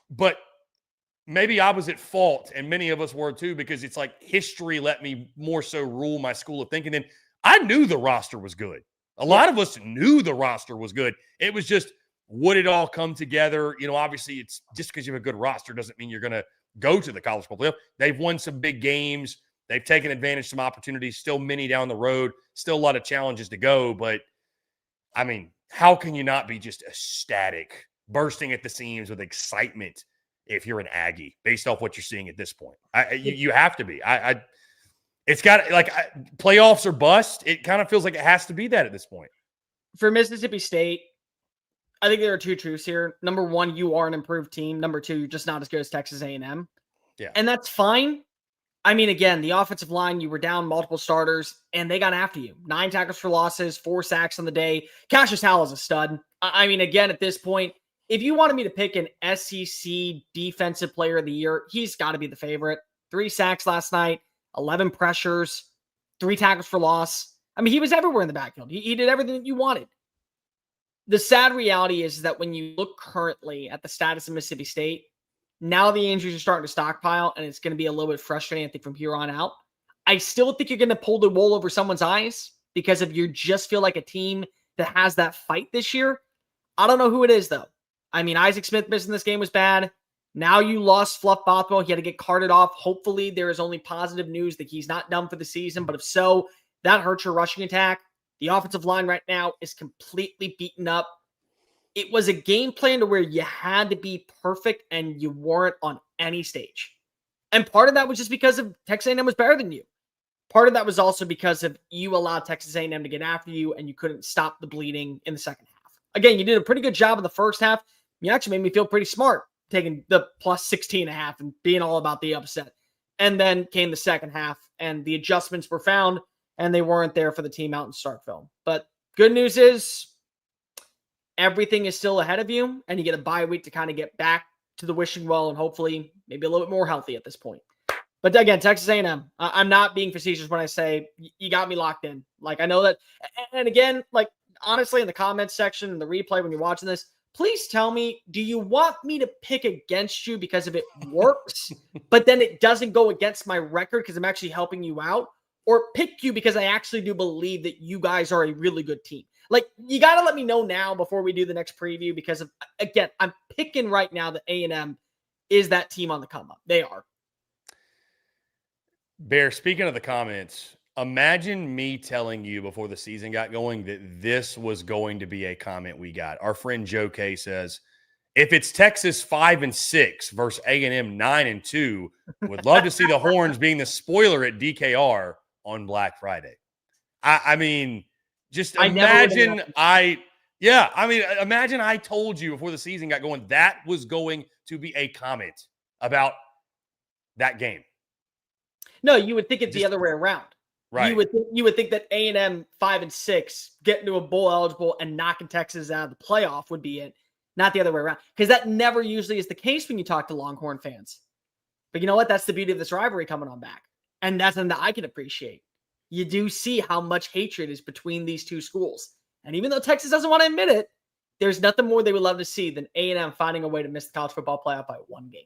But maybe I was at fault, and many of us were too, because it's like history let me more so rule my school of thinking. And I knew the roster was good. A lot of us knew the roster was good. It was just Would it all come together? Obviously, it's just because you have a good roster doesn't mean you're going to go to the college football playoff. They've won some big games. They've taken advantage of some opportunities, still many down the road, still a lot of challenges to go. But, I mean, how can you not be just ecstatic, bursting at the seams with excitement if you're an Aggie based off what you're seeing at this point? You have to be. It's got playoffs or bust. It kind of feels like it has to be that at this point. For Mississippi State, I think there are two truths here. Number one, you are an improved team. Number two, you're just not as good as Texas A&M. Yeah. And that's fine. I mean, again, the offensive line, you were down multiple starters, and they got after you. 9 tackles for losses, 4 sacks on the day. Cassius Howell is a stud. I mean, again, at this point, if you wanted me to pick an SEC Defensive Player of the Year, he's got to be the favorite. 3 sacks last night, 11 pressures, 3 tackles for loss. I mean, he was everywhere in the backfield. He did everything that you wanted. The sad reality is that when you look currently at the status of Mississippi State, now the injuries are starting to stockpile, and it's going to be a little bit frustrating, I think, from here on out. I still think you're going to pull the wool over someone's eyes because if you just feel like a team that has that fight this year, I don't know who it is, though. I mean, Isaac Smith missing this game was bad. Now you lost Fluff Bothwell. He had to get carted off. Hopefully, there is only positive news that he's not done for the season, but if so, that hurts your rushing attack. The offensive line right now is completely beaten up. It was a game plan to where you had to be perfect and you weren't on any stage. And part of that was just because of Texas A&M was better than you. Part of that was also because of you allowed Texas A&M to get after you and you couldn't stop the bleeding in the second half. Again, you did a pretty good job in the first half. You actually made me feel pretty smart taking the plus 16.5 and being all about the upset. And then came the second half and the adjustments were found and they weren't there for the team out in Starkville. But good news is everything is still ahead of you, and you get a bye week to kind of get back to the wishing well and hopefully maybe a little bit more healthy at this point. But again, Texas A&M, I'm not being facetious when I say you got me locked in. Like, I know that. And again, like, honestly, in the comments section and the replay when you're watching this, please tell me, do you want me to pick against you because if it works, but then it doesn't go against my record because I'm actually helping you out? Or pick you because I actually do believe that you guys are a really good team? Like, you got to let me know now before we do the next preview because, again, I'm picking right now that A&M is that team on the come up. They are. Bear, speaking of the comments, imagine me telling you before the season got going that this was going to be a comment we got. Our friend Joe K says, if it's Texas 5-6 versus A&M 9-2, would love to see the Horns being the spoiler at DKR on Black Friday. I mean, just imagine imagine I told you before the season got going that was going to be a comment about that game. No, you would think it's the other way around. Right. You would think that A&M 5-6 getting to a bowl eligible and knocking Texas out of the playoff would be it, not the other way around. Because that never usually is the case when you talk to Longhorn fans. But you know what? That's the beauty of this rivalry coming on back. And that's something that I can appreciate. You do see how much hatred is between these two schools. And even though Texas doesn't want to admit it, there's nothing more they would love to see than A&M finding a way to miss the college football playoff by 1 game.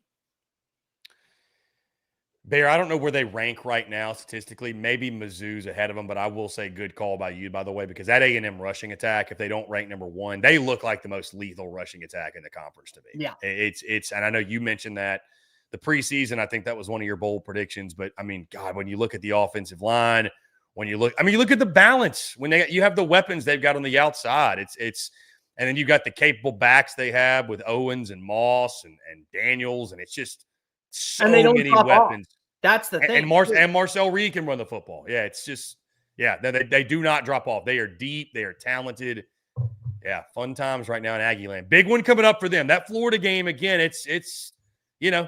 Bear, I don't know where they rank right now statistically. Maybe Mizzou's ahead of them, but I will say good call by you, by the way, because that A&M rushing attack, if they don't rank number 1, they look like the most lethal rushing attack in the conference to me. Yeah. It's and I know you mentioned that the preseason, I think that was one of your bold predictions, but I mean, God, when you look at the offensive line, you look at the balance when you have the weapons they've got on the outside. It's and then you got the capable backs they have with Owens and Moss and Daniels, and it's just so and they don't many weapons. Off. That's the thing. And Marcel Reed can run the football. Yeah, it's just they do not drop off. They are deep. They are talented. Yeah, fun times right now in Aggie land. Big one coming up for them. That Florida game again. It's an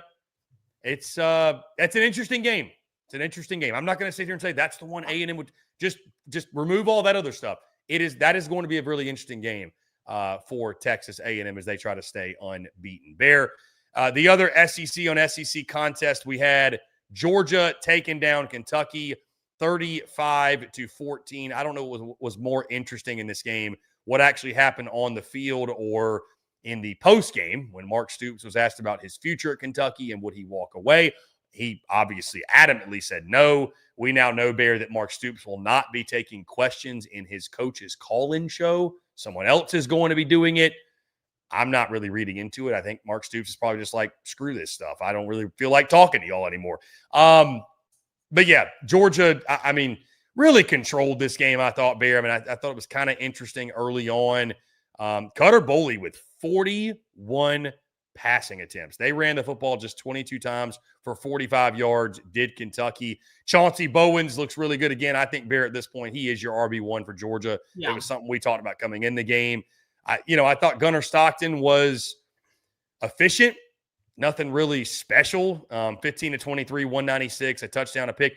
interesting game. It's an interesting game. I'm not going to sit here and say that's the one A&M would just remove all that other stuff. That is going to be a really interesting game for Texas A&M as they try to stay unbeaten. Bear, the other SEC on SEC contest we had Georgia taking down Kentucky 35-14. I don't know what was more interesting in this game, what actually happened on the field or in the post game when Mark Stoops was asked about his future at Kentucky and would he walk away. He obviously adamantly said no. We now know, Bear, that Mark Stoops will not be taking questions in his coach's call-in show. Someone else is going to be doing it. I'm not really reading into it. I think Mark Stoops is probably just like, screw this stuff. I don't really feel like talking to y'all anymore. But yeah, Georgia, I mean, really controlled this game, I thought, Bear. I mean, I thought it was kind of interesting early on. Cutter Boley with 41 passing attempts. They ran the football just 22 times for 45 yards, did Kentucky. Chauncey Bowens looks really good again. I think, Bear, at this point, he is your RB1 for Georgia. Yeah. It was something we talked about coming in the game. I thought Gunnar Stockton was efficient. Nothing really special. 15 to 23, 196, a touchdown, a pick.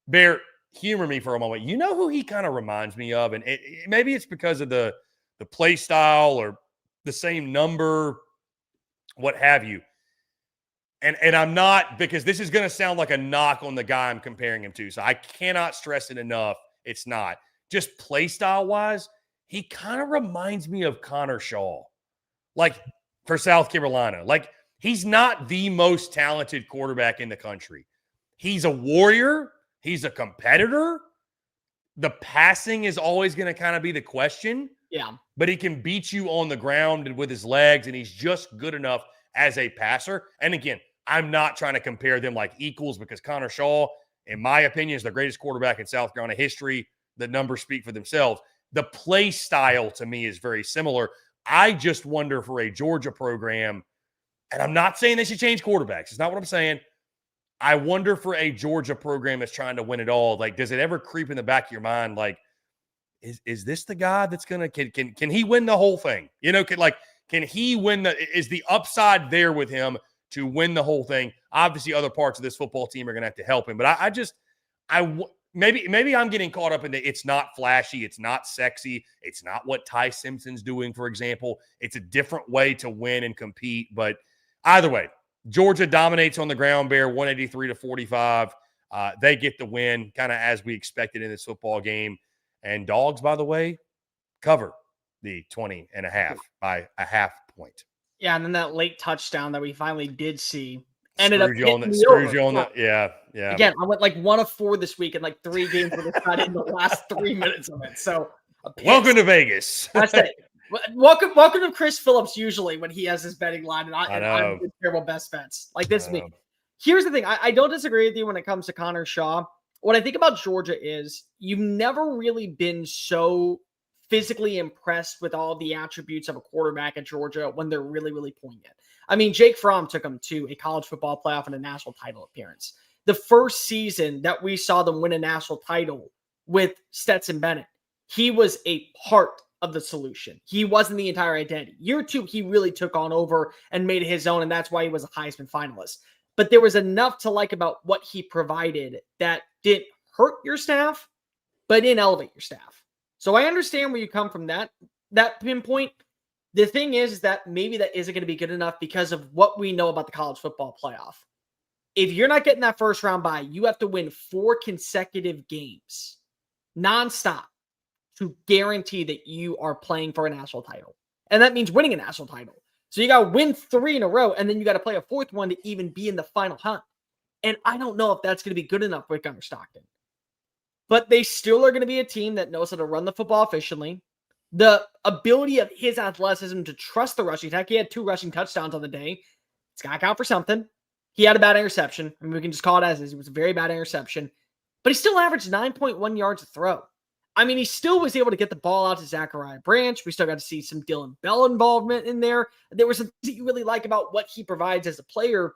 Bear, humor me for a moment. You know who he kind of reminds me of? And maybe it's because of the play style or the same number, what have you. And I'm not, because this is going to sound like a knock on the guy I'm comparing him to. So I cannot stress it enough. It's not. Just play style wise, he kind of reminds me of Connor Shaw, like for South Carolina. Like, he's not the most talented quarterback in the country. He's a warrior. He's a competitor. The passing is always going to kind of be the question. Yeah. But he can beat you on the ground and with his legs, and he's just good enough as a passer. And again, I'm not trying to compare them like equals, because Connor Shaw, in my opinion, is the greatest quarterback in South Carolina history. The numbers speak for themselves. The play style to me is very similar. I just wonder for a Georgia program, and I'm not saying they should change quarterbacks. It's not what I'm saying. I wonder for a Georgia program that's trying to win it all, like, does it ever creep in the back of your mind, like, is this the guy that's going to can he win the whole thing? Can he win is the upside there with him to win the whole thing? Obviously, other parts of this football team are going to have to help him. But maybe I'm getting caught up in the, it's not flashy, it's not sexy, it's not what Ty Simpson's doing, for example. It's a different way to win and compete. But either way, Georgia dominates on the ground, Bear, 183 to 45. They get the win, kind of as we expected in this football game. And Dogs, by the way, cover the 20.5 by a half point. Yeah, and then that late touchdown that we finally did see ended Screwed up you on the yeah. Again, I went like 1 of 4 this week, and like 3 games were decided in the last 3 minutes of it. So welcome to Vegas. That's it. Welcome to Chris Phillips. Usually when he has his betting line, and I'm with terrible best bets like this week. Here's the thing: I don't disagree with you when it comes to Connor Shaw. What I think about Georgia is you've never really been so physically impressed with all the attributes of a quarterback at Georgia when they're really, really poignant. I mean, Jake Fromm took them to a college football playoff and a national title appearance. The first season that we saw them win a national title with Stetson Bennett, he was a part of the solution. He wasn't the entire identity. Year 2, he really took on over and made it his own, and that's why he was a Heisman finalist. But there was enough to like about what he provided that didn't hurt your staff, but didn't elevate your staff. So I understand where you come from that pinpoint. The thing is that maybe that isn't going to be good enough because of what we know about the college football playoff. If you're not getting that first round bye, you have to win 4 consecutive games nonstop to guarantee that you are playing for a national title. And that means winning a national title. So you got to win 3 in a row, and then you got to play a 4th one to even be in the final hunt. And I don't know if that's going to be good enough with Gunnar Stockton. But they still are going to be a team that knows how to run the football efficiently. The ability of his athleticism to trust the rushing attack. He had 2 rushing touchdowns on the day. It's got to count for something. He had a bad interception. I mean, we can just call it as is. It was a very bad interception. But he still averaged 9.1 yards a throw. I mean, he still was able to get the ball out to Zachariah Branch. We still got to see some Dylan Bell involvement in there. There were some things that you really like about what he provides as a player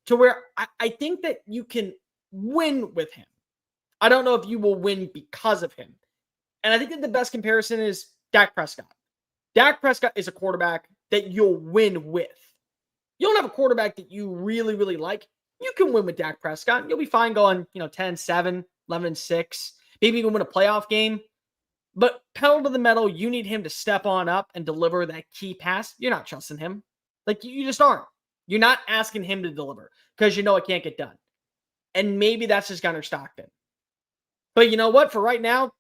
to where I think that you can win with him. I don't know if you will win because of him. And I think that the best comparison is Dak Prescott. Dak Prescott is a quarterback that you'll win with. You don't have a quarterback that you really, really like. You can win with Dak Prescott. You'll be fine going, 10-7, 11-6. Maybe even win a playoff game. But pedal to the metal, you need him to step on up and deliver that key pass. You're not trusting him. Like, you just aren't. You're not asking him to deliver because you know it can't get done. And maybe that's just Gunnar Stockton. But you know what? For right now,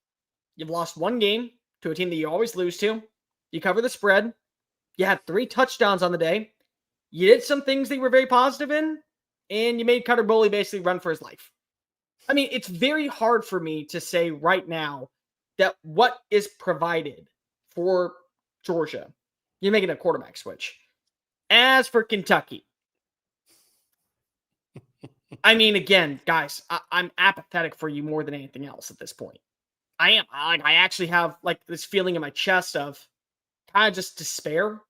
you've lost 1 game to a team that you always lose to. You cover the spread. You had 3 touchdowns on the day. You did some things that you were very positive in. And you made Cutter Boley basically run for his life. I mean, it's very hard for me to say right now that what is provided for Georgia, you're making a quarterback switch. As for Kentucky, I mean, again, guys, I'm apathetic for you more than anything else at this point. I am. I actually have like this feeling in my chest of kind of just despair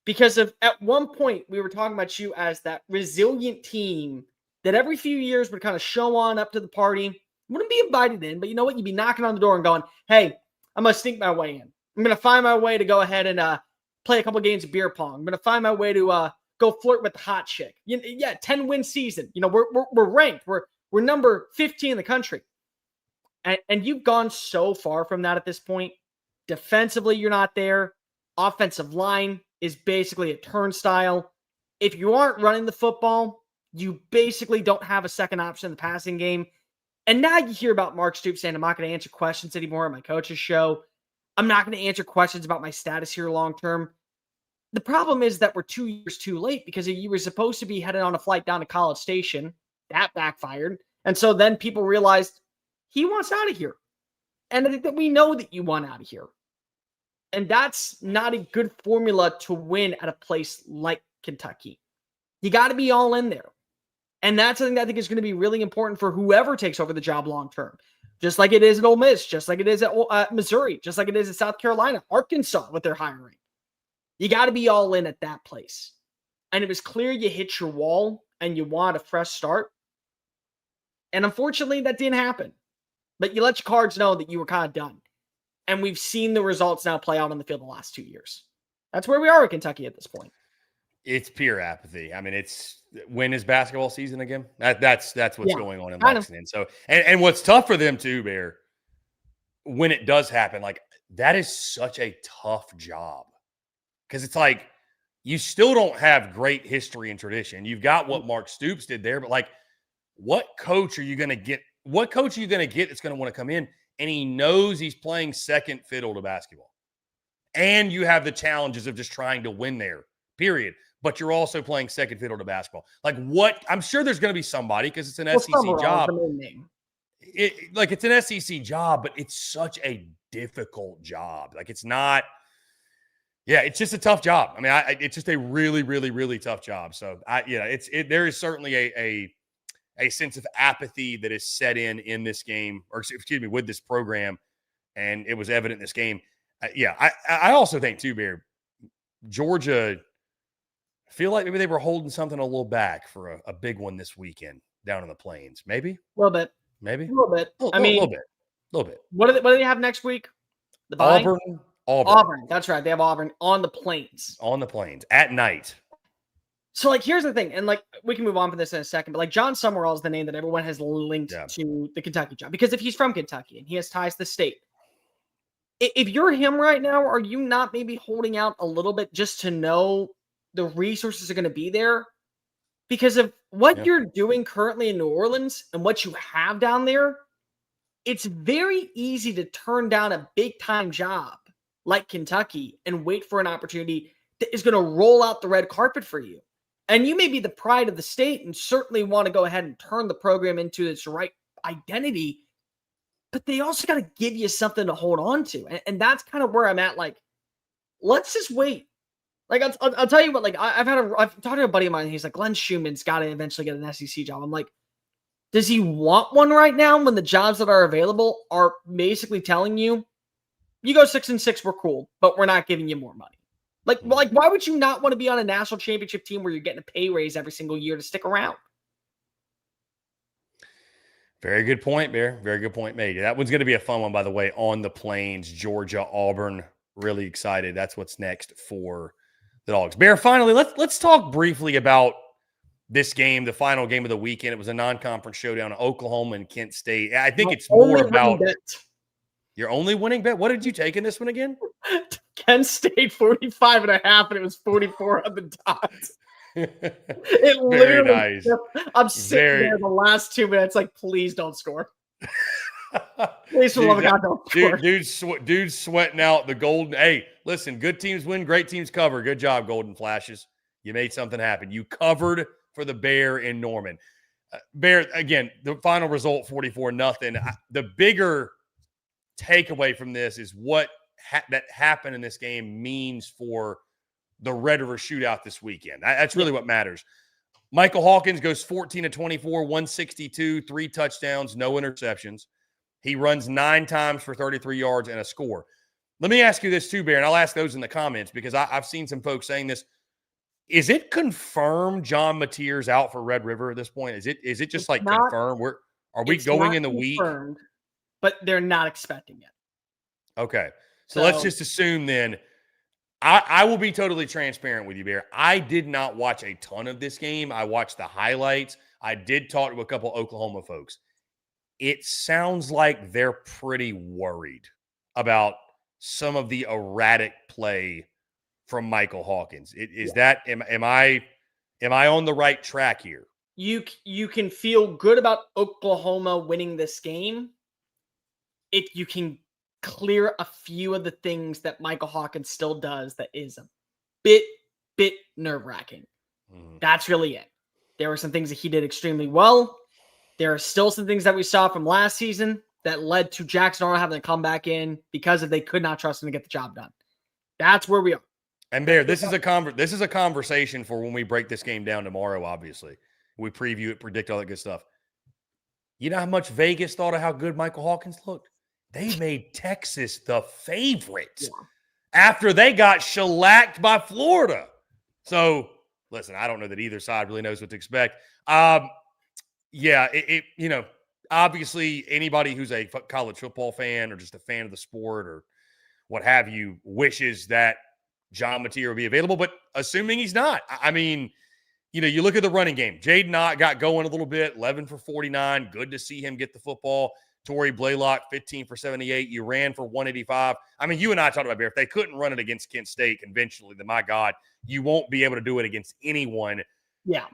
because of at one point we were talking about you as that resilient team that every few years would kind of show on up to the party, wouldn't be invited in, but you know what? You'd be knocking on the door and going, "Hey, I'm gonna sneak my way in. I'm gonna find my way to go ahead and play a couple games of beer pong. I'm gonna find my way to go flirt with the hot chick. Yeah, 10-win season. You know, we're ranked. We're number 15 in the country. And you've gone so far from that at this point. Defensively, you're not there. Offensive line is basically a turnstile. If you aren't running the football, you basically don't have a second option in the passing game. And now you hear about Mark Stoops saying, I'm not going to answer questions anymore on my coach's show. I'm not going to answer questions about my status here long term. The problem is that we're 2 years too late because you were supposed to be headed on a flight down to College Station. That backfired. And so then people realized he wants out of here. And I think that we know that you want out of here. And that's not a good formula to win at a place like Kentucky. You got to be all in there. And that's something that I think is going to be really important for whoever takes over the job long term. Just like it is at Ole Miss, just like it is at Missouri, just like it is at South Carolina, Arkansas with their hiring. You got to be all in at that place. And it was clear you hit your wall and you want a fresh start. And unfortunately, that didn't happen. But you let your cards know that you were kind of done. And we've seen the results now play out on the field the last 2 years. That's where we are at Kentucky at this point. It's pure apathy. I mean, when is basketball season again? That's what's going on in Lexington. So, and what's tough for them too, Bear, when it does happen, like that is such a tough job. Because it's like you still don't have great history and tradition. You've got what Mark Stoops did there, but like, what coach are you going to get? What coach are you going to get that's going to want to come in and he knows he's playing second fiddle to basketball? And you have the challenges of just trying to win there, period. But you're also playing second fiddle to basketball. Like what? I'm sure there's going to be somebody because it's an SEC job. It's an SEC job, but it's such a difficult job. Like it's not. Yeah, it's just a tough job. I mean, it's just a really, really, really tough job. So, there is certainly a sense of apathy that is set in this game, or excuse me, with this program, and it was evident in this game. I also think too, Bear, Georgia, I feel like maybe they were holding something a little back for a big one this weekend down in the Plains. Maybe a little bit, maybe a little bit. A little bit. What do they have next week? The Auburn. That's right. They have Auburn on the Plains. On the Plains at night. So, like, here's the thing, and like we can move on from this in a second, but like John Summerall is the name that everyone has linked to the Kentucky job because if he's from Kentucky and he has ties to the state, if you're him right now, are you not maybe holding out a little bit just to know the resources are going to be there? Because of what you're doing currently in New Orleans and what you have down there, it's very easy to turn down a big time job like Kentucky and wait for an opportunity that is going to roll out the red carpet for you. And you may be the pride of the state and certainly want to go ahead and turn the program into its right identity, but they also got to give you something to hold on to. And that's kind of where I'm at. Like, let's just wait. Like, I'll tell you what, like, I've talked to a buddy of mine. He's like, Glenn Schumann's got to eventually get an SEC job. I'm like, does he want one right now when the jobs that are available are basically telling you, you go 6-6, we're cool, but we're not giving you more money. Like, why would you not want to be on a national championship team where you're getting a pay raise every single year to stick around? Very good point, Bear. Very good point made. That one's going to be a fun one, by the way, on the Plains, Georgia, Auburn. Really excited. That's what's next for the Dogs. Bear, finally, let's talk briefly about this game, the final game of the weekend. It was a non-conference showdown at Oklahoma and Kent State. I think it's more about your only winning bet. What did you take in this one again? Kent State 45.5, and it was 44 on the dot. It literally, very nice. I'm sitting there the last 2 minutes, like, please don't score. Please, for the love of God, don't score. Dude's sweating out the golden. Hey, listen, good teams win, great teams cover. Good job, Golden Flashes. You made something happen. You covered for the Bear in Norman. Bear, again, the final result, 44-0. The bigger takeaway from this is what that happened in this game means for the Red River shootout this weekend. That's really what matters. Michael Hawkins goes 14 of 24, 162, 3 touchdowns, no interceptions. He runs 9 times for 33 yards and a score. Let me ask you this too, Bear, and I'll ask those in the comments because I've seen some folks saying this. Is it confirmed John Natier's out for Red River at this point? Is it just like confirmed? Are we going in the week? But they're not expecting it. Okay. So let's just assume then. I will be totally transparent with you, Bear. I did not watch a ton of this game. I watched the highlights. I did talk to a couple Oklahoma folks. It sounds like they're pretty worried about some of the erratic play from Michael Hawkins. Am I on the right track here? You can feel good about Oklahoma winning this game if you can clear a few of the things that Michael Hawkins still does that is a bit nerve-wracking. That's really it. There were some things that he did extremely well. There are still some things that we saw from last season that led to Jackson Arnold having to come back in because they could not trust him to get the job done. That's where we are. And Bear, this is a conversation for when we break this game down tomorrow, obviously. We preview it, predict all that good stuff. You know how much Vegas thought of how good Michael Hawkins looked? They made Texas the favorites after they got shellacked by Florida. So, listen, I don't know that either side really knows what to expect. Obviously anybody who's a college football fan or just a fan of the sport or what have you wishes that John Napier will be available, but assuming he's not, I mean, you look at the running game. Jaden Ott got going a little bit, 11 for 49. Good to see him get the football. Torrey Blaylock, 15 for 78. You ran for 185. I mean, you and I talked about, Bear, if they couldn't run it against Kent State conventionally, then my God, you won't be able to do it against anyone. Yeah.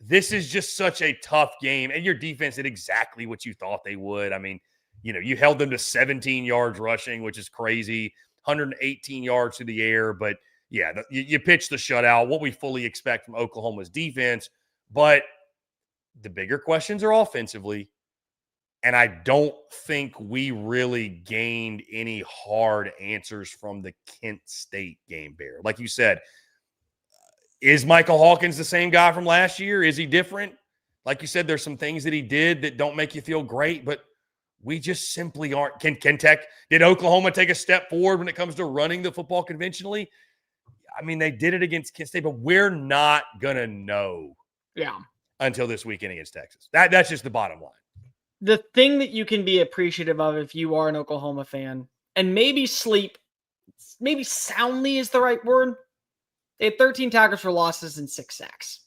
This is just such a tough game, and your defense did exactly what you thought they would. I mean, you held them to 17 yards rushing, which is crazy, 118 yards through the air. But, yeah, you pitched the shutout, what we fully expect from Oklahoma's defense. But the bigger questions are offensively. And I don't think we really gained any hard answers from the Kent State game, Bear. Like you said, is Michael Hawkins the same guy from last year? Is he different? Like you said, there's some things that he did that don't make you feel great, but we just simply aren't. Did Oklahoma take a step forward when it comes to running the football conventionally? I mean, they did it against Kent State, but we're not going to know until this weekend against Texas. That's just the bottom line. The thing that you can be appreciative of if you are an Oklahoma fan, and maybe soundly is the right word. They had 13 tackles for losses and 6 sacks.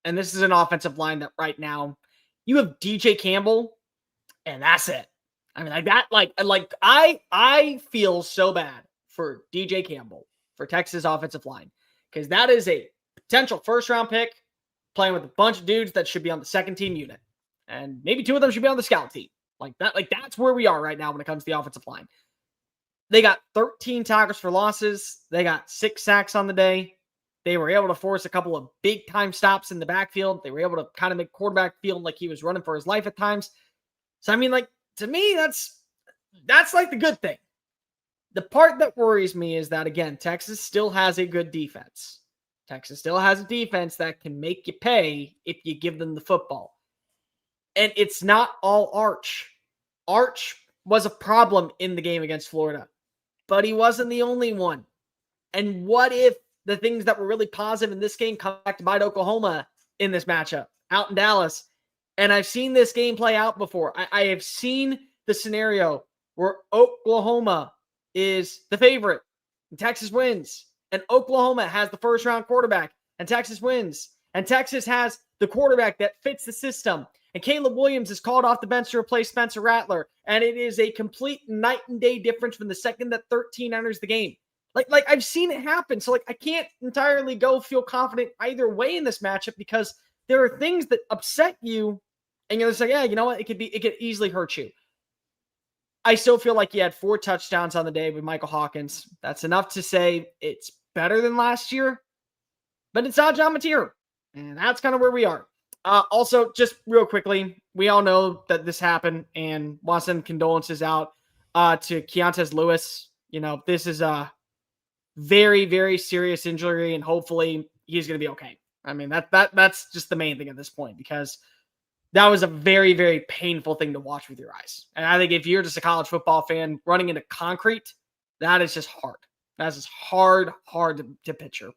And this is an offensive line that right now you have DJ Campbell, and that's it. I mean, I feel so bad for DJ Campbell for Texas offensive line because that is a potential first-round pick playing with a bunch of dudes that should be on the second team unit. And maybe 2 of them should be on the scout team. That's where we are right now when it comes to the offensive line. They got 13 tackles for losses. They got 6 sacks on the day. They were able to force a couple of big-time stops in the backfield. They were able to kind of make quarterback feel like he was running for his life at times. So, I mean, to me, that's the good thing. The part that worries me is that, again, Texas still has a good defense. Texas still has a defense that can make you pay if you give them the football. And it's not all Arch. Arch was a problem in the game against Florida, but he wasn't the only one. And what if the things that were really positive in this game come back to bite Oklahoma in this matchup out in Dallas? And I've seen this game play out before. I have seen the scenario where Oklahoma is the favorite and Texas wins. And Oklahoma has the first-round quarterback and Texas wins. And Texas has the quarterback that fits the system. And Caleb Williams is called off the bench to replace Spencer Rattler. And it is a complete night and day difference from the second that 13 enters the game. Like I've seen it happen. So I can't entirely feel confident either way in this matchup because there are things that upset you. And you're just like, yeah, you know what? It could easily hurt you. I still feel like he had 4 touchdowns on the day with Michael Hawkins. That's enough to say it's better than last year. But it's not John Napier. And that's kind of where we are. Also, just real quickly, we all know that this happened and want to send condolences out to Keontae Lewis. This is very, very serious injury, and hopefully he's going to be okay. I mean, that's just the main thing at this point, because that was a very, very painful thing to watch with your eyes. And I think if you're just a college football fan running into concrete, that is just hard. That's just hard to picture.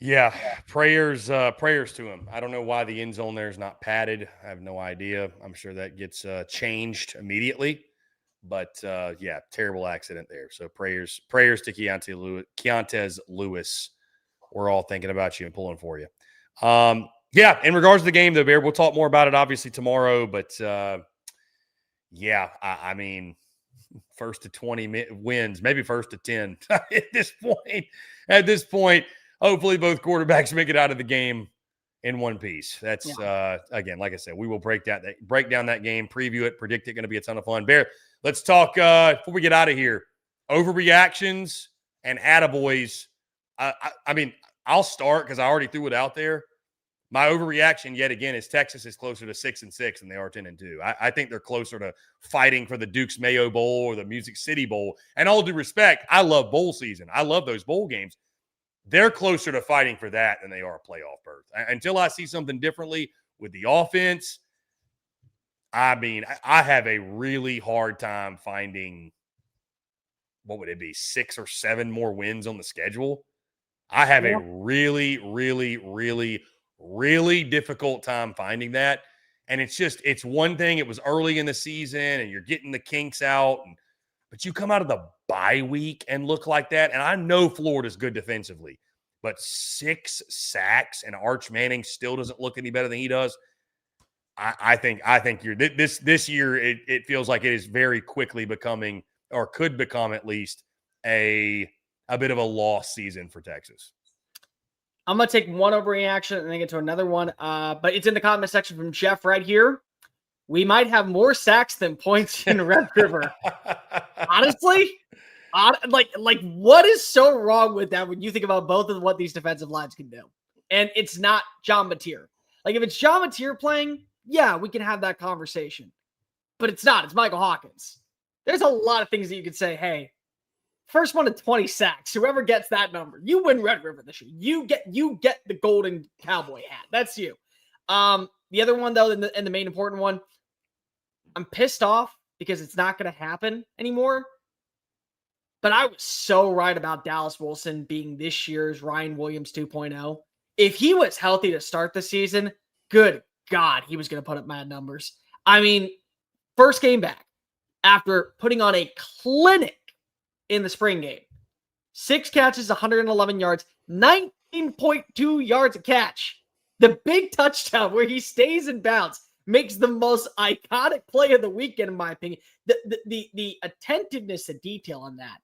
Yeah, prayers to him. I don't know why the end zone there is not padded. I have no idea. I'm sure that gets changed immediately. But yeah, terrible accident there. So prayers to Keontez Lewis. We're all thinking about you and pulling for you. Yeah, in regards to the game, though, Bear, we'll talk more about it obviously tomorrow. But yeah, I mean, first to 20 wins, maybe first to 10 at this point. At this point, hopefully both quarterbacks make it out of the game in one piece. That's again, like I said, we will break down that game, preview it, predict it. Going to be a ton of fun. Bear, let's talk before we get out of here. Overreactions and attaboys. I mean, I'll start because I already threw it out there. My overreaction yet again is Texas is closer to 6-6 than they are 10-2. I think they're closer to fighting for the Duke's Mayo Bowl or the Music City Bowl. And all due respect, I love bowl season. I love those bowl games. They're closer to fighting for that than they are a playoff berth. Until I see something differently with the offense, I mean, I have a really hard time finding, what would it be, 6 or 7 more wins on the schedule. I have a really, really, really, really difficult time finding that. And it's one thing. It was early in the season and you're getting the kinks out, but you come out of the bye week and look like that. And I know Florida's good defensively, but 6 sacks and Arch Manning still doesn't look any better than he does. I think you're this year. It feels like it is very quickly becoming, or could become at least, a bit of a lost season for Texas. I'm going to take one overreaction and then get to another one. But it's in the comment section from Jeff right here. We might have more sacks than points in Red River. Honestly, like what is so wrong with that when you think about both of what these defensive lines can do? And it's not John Mateer. Like, if it's John Mateer playing, yeah, we can have that conversation. But it's not. It's Michael Hawkins. There's a lot of things that you could say, hey, first one to 20 sacks. Whoever gets that number, you win Red River this year. You get the golden cowboy hat. That's you. The other one, though, and the main important one, I'm pissed off because it's not going to happen anymore. But I was so right about Dallas Wilson being this year's Ryan Williams 2.0. If he was healthy to start the season, good God, he was going to put up mad numbers. I mean, first game back after putting on a clinic in the spring game. 6 catches, 111 yards, 19.2 yards a catch. The big touchdown where he stays in bounds makes the most iconic play of the weekend, in my opinion. The attentiveness to detail on that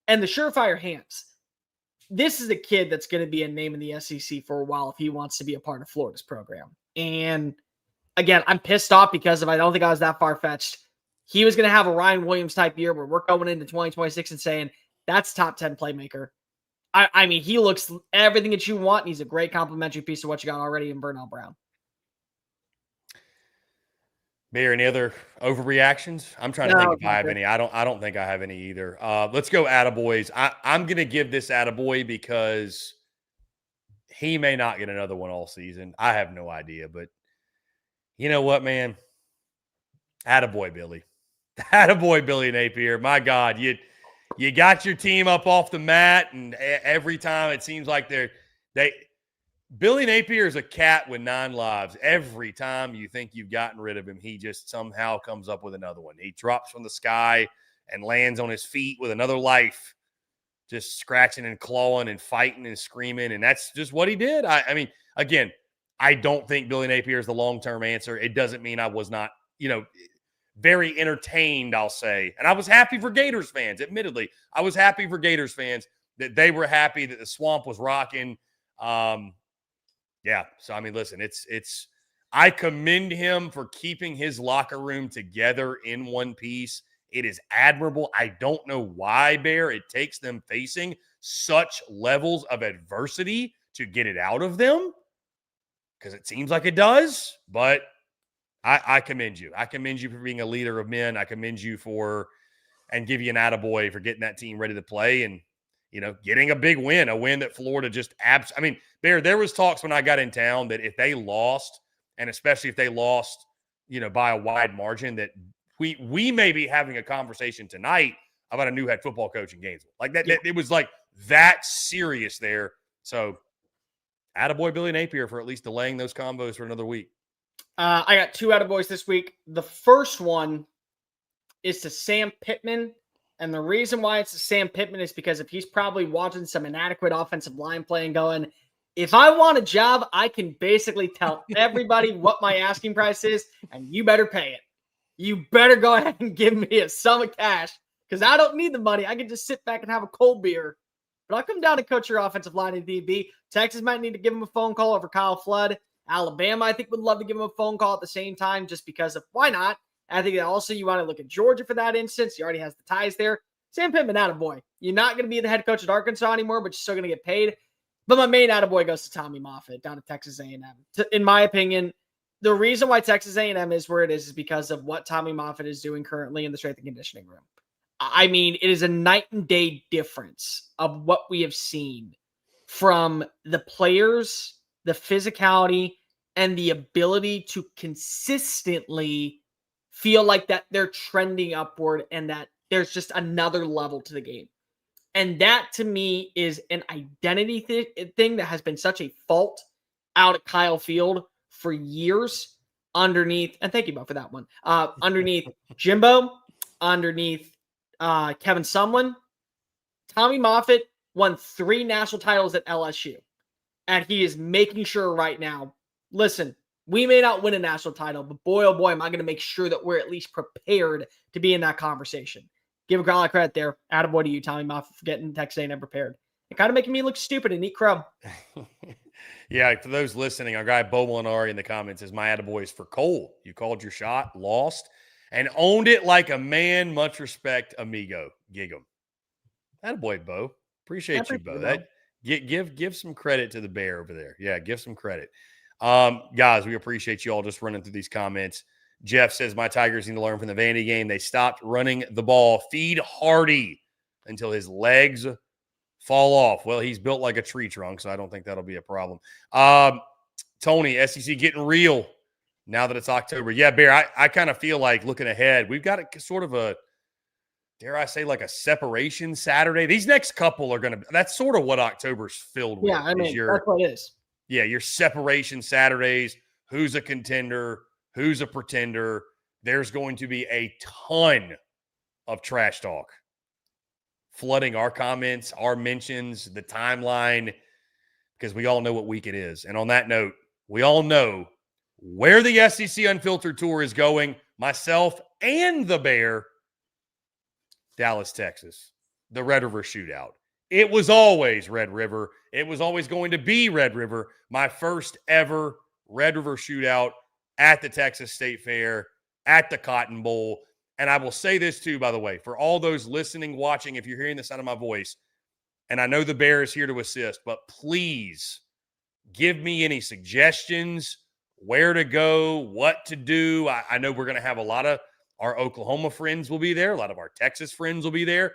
and the surefire hands. This is a kid that's going to be a name in the SEC for a while if he wants to be a part of Florida's program. And again, I'm pissed off because I don't think I was that far-fetched. He was going to have a Ryan Williams type year where we're going into 2026 and saying that's top 10 playmaker. I mean, he looks everything that you want. And he's a great complimentary piece of what you got already in Burnell Brown. Bear, any other overreactions? I'm trying to think if I have any. I don't think I have any either. Let's go attaboys. I'm going to give this attaboy because he may not get another one all season. I have no idea, but you know what, man? Attaboy, Billy. Attaboy, Billy Napier. My God, you got your team up off the mat, and every time it seems like Billy Napier is a cat with 9 lives. Every time you think you've gotten rid of him, he just somehow comes up with another one. He drops from the sky and lands on his feet with another life, just scratching and clawing and fighting and screaming, and that's just what he did. I mean, again, I don't think Billy Napier is the long-term answer. It doesn't mean I was not, very entertained, I'll say. And I was happy for Gators fans, admittedly. I was happy for Gators fans that they were happy that the swamp was rocking. Yeah. So, I mean, listen, I commend him for keeping his locker room together in one piece. It is admirable. I don't know why, Bear, it takes them facing such levels of adversity to get it out of them, because it seems like it does, but I commend you. I commend you for being a leader of men. I commend you for and give you an attaboy for getting that team ready to play and, getting a big win, a win that Florida just I mean, there was talks when I got in town that if they lost, and especially if they lost, by a wide margin, that we may be having a conversation tonight about a new head football coach in Gainesville. Like that, it was like that serious there. So attaboy Billy Napier for at least delaying those combos for another week. I got 2 attaboys this week. The first one is to Sam Pittman. And the reason why it's to Sam Pittman is because if he's probably watching some inadequate offensive line play and going, if I want a job, I can basically tell everybody what my asking price is, and you better pay it. You better go ahead and give me a sum of cash because I don't need the money. I can just sit back and have a cold beer. But I'll come down and coach your offensive line in DB. Texas might need to give him a phone call over Kyle Flood. Alabama, I think, would love to give him a phone call at the same time just because of why not? I think that also you want to look at Georgia for that instance. He already has the ties there. Sam Pittman, attaboy. You're not going to be the head coach at Arkansas anymore, but you're still going to get paid. But my main attaboy goes to Tommy Moffitt down at Texas A&M. In my opinion, the reason why Texas A&M is where it is because of what Tommy Moffitt is doing currently in the strength and conditioning room. I mean, it is a night and day difference of what we have seen from the players, the physicality, and the ability to consistently feel like that they're trending upward and that there's just another level to the game. And that, to me, is an identity thing that has been such a fault out at Kyle Field for years underneath, and thank you, Bo, for that one, underneath Jimbo, underneath Kevin Sumlin. Tommy Moffitt won 3 national titles at LSU, and he is making sure right now, listen, we may not win a national title, but boy, oh boy, am I going to make sure that we're at least prepared to be in that conversation. Give a lot of credit there. Attaboy to you, Tommy Moffitt, for getting Texas A&M prepared. It kind of making me look stupid and eat crow. Yeah, for those listening, our guy Bo Molinari in the comments says, my attaboy is for Cole. You called your shot, lost, and owned it like a man. Much respect, amigo. Gig 'em. Attaboy, Bo. Appreciate you, Bo. That give some credit to the bear over there. Yeah, give some credit. Guys, we appreciate you all just running through these comments. Jeff says, my Tigers need to learn from the Vandy game. They stopped running the ball. Feed Hardy until his legs fall off. Well, he's built like a tree trunk, so I don't think that'll be a problem. Tony, SEC getting real now that it's October. Yeah, Bear, I kind of feel like looking ahead, we've got a sort of a, dare I say, like a separation Saturday. These next couple are going to – that's sort of what October's filled with. Yeah, I mean, that's what it is. Yeah, your separation Saturdays, who's a contender, who's a pretender. There's going to be a ton of trash talk flooding our comments, our mentions, the timeline, because we all know what week it is. And on that note, we all know where the SEC Unfiltered Tour is going, myself and the Bear, Dallas, Texas, the Red River Shootout. It was always Red River. It was always going to be Red River. My first ever Red River Shootout at the Texas State Fair, at the Cotton Bowl. And I will say this too, by the way, for all those listening, watching, if you're hearing the sound of my voice, and I know the Bear is here to assist, but please give me any suggestions, where to go, what to do. I know we're going to have a lot of our Oklahoma friends will be there. A lot of our Texas friends will be there.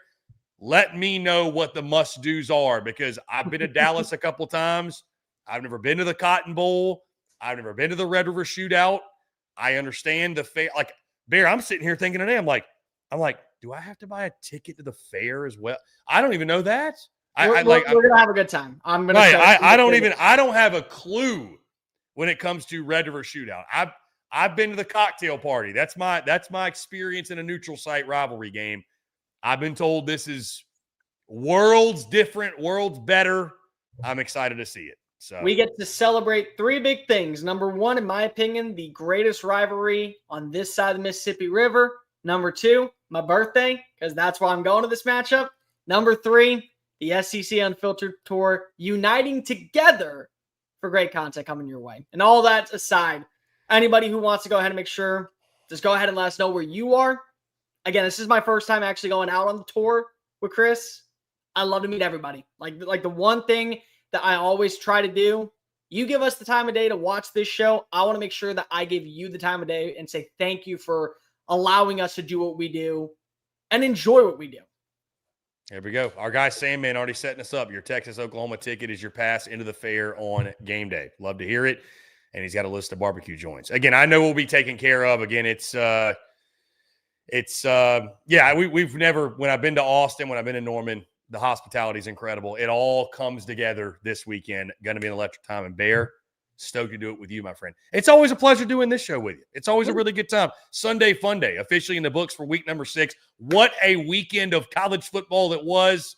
Let me know what the must-dos are, because I've been to Dallas a couple times. I've never been to the Cotton Bowl. I've never been to the Red River Shootout. I understand the fair. Like, Bear, I'm sitting here thinking today, I'm like, do I have to buy a ticket to the fair as well? I don't even know that. We're gonna have a good time. I'm gonna. Right, I don't have a clue when it comes to Red River Shootout. I've been to the cocktail party. That's my experience in a neutral site rivalry game. I've been told this is worlds different, worlds better. I'm excited to see it. So we get to celebrate 3 big things. Number 1, in my opinion, the greatest rivalry on this side of the Mississippi River. Number 2, my birthday, because that's why I'm going to this matchup. Number 3, the SEC Unfiltered Tour uniting together for great content coming your way. And all that aside, anybody who wants to go ahead and make sure, just go ahead and let us know where you are. Again, this is my first time actually going out on the tour with Chris. I love to meet everybody. Like the one thing that I always try to do, you give us the time of day to watch this show. I want to make sure that I give you the time of day and say thank you for allowing us to do what we do and enjoy what we do. There we go. Our guy Sandman already setting us up. Your Texas-Oklahoma ticket is your pass into the fair on game day. Love to hear it. And he's got a list of barbecue joints. Again, I know we'll be taken care of. Again, we've never, when I've been to Austin, when I've been to Norman, the hospitality is incredible. It all comes together this weekend. Going to be an electric time. And Bear, stoked to do it with you, my friend. It's always a pleasure doing this show with you. It's always a really good time. Sunday Fun Day, officially in the books for week number 6. What a weekend of college football that was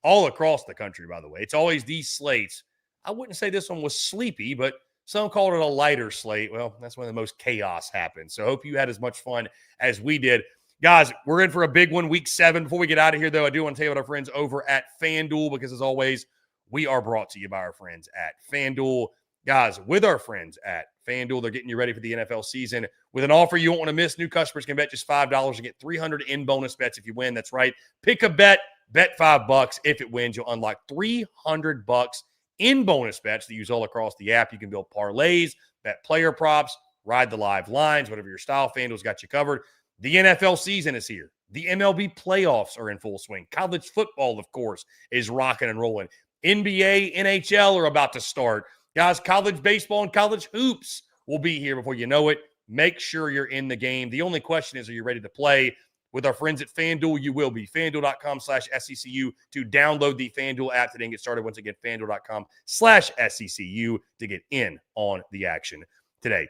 all across the country, by the way. It's always these slates. I wouldn't say this one was sleepy, but some called it a lighter slate. Well, that's when the most chaos happens. So I hope you had as much fun as we did. Guys, we're in for a big one, week 7. Before we get out of here, though, I do want to tell you about our friends over at FanDuel, because as always, we are brought to you by our friends at FanDuel. Guys, with our friends at FanDuel, they're getting you ready for the NFL season with an offer you won't want to miss. New customers can bet just $5 and get $300 in bonus bets if you win. That's right. Pick a bet $5. If it wins, you'll unlock $300 in bonus bets that you use all across the app. You can build parlays, bet player props, ride the live lines, whatever your style. FanDuel's got you covered. The NFL season is here. The MLB playoffs are in full swing. College football, of course, is rocking and rolling. NBA, NHL are about to start. Guys, college baseball and college hoops will be here before you know it. Make sure you're in the game. The only question is, are you ready to play? With our friends at FanDuel, you will be. FanDuel.com/SECU to download the FanDuel app today and get started. Once again, FanDuel.com/SECU to get in on the action today.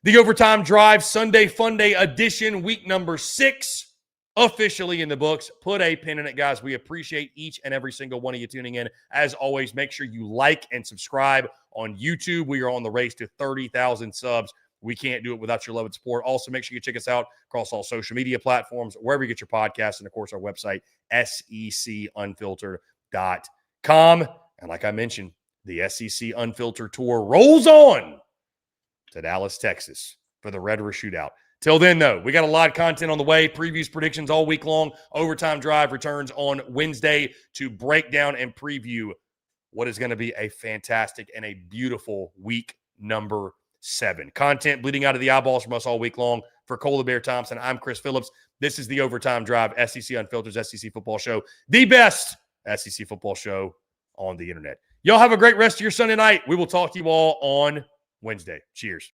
The Overtime Drive Sunday Fun Day edition, week number 6, officially in the books. Put a pin in it, guys. We appreciate each and every single one of you tuning in. As always, make sure you like and subscribe on YouTube. We are on the race to 30,000 subs. We can't do it without your love and support. Also, make sure you check us out across all social media platforms, wherever you get your podcasts, and, of course, our website, secunfiltered.com. And like I mentioned, the SEC Unfiltered Tour rolls on to Dallas, Texas for the Red River Shootout. Till then, though, we got a lot of content on the way. Previews, predictions all week long. Overtime Drive returns on Wednesday to break down and preview what is going to be a fantastic and a beautiful week number 7. Content bleeding out of the eyeballs from us all week long. For Cole the Bear Thompson, I'm Chris Phillips. This is the Overtime Drive, SEC Unfiltered, SEC Football Show, the best SEC football show on the internet. Y'all have a great rest of your Sunday night. We will talk to you all on Wednesday. Cheers.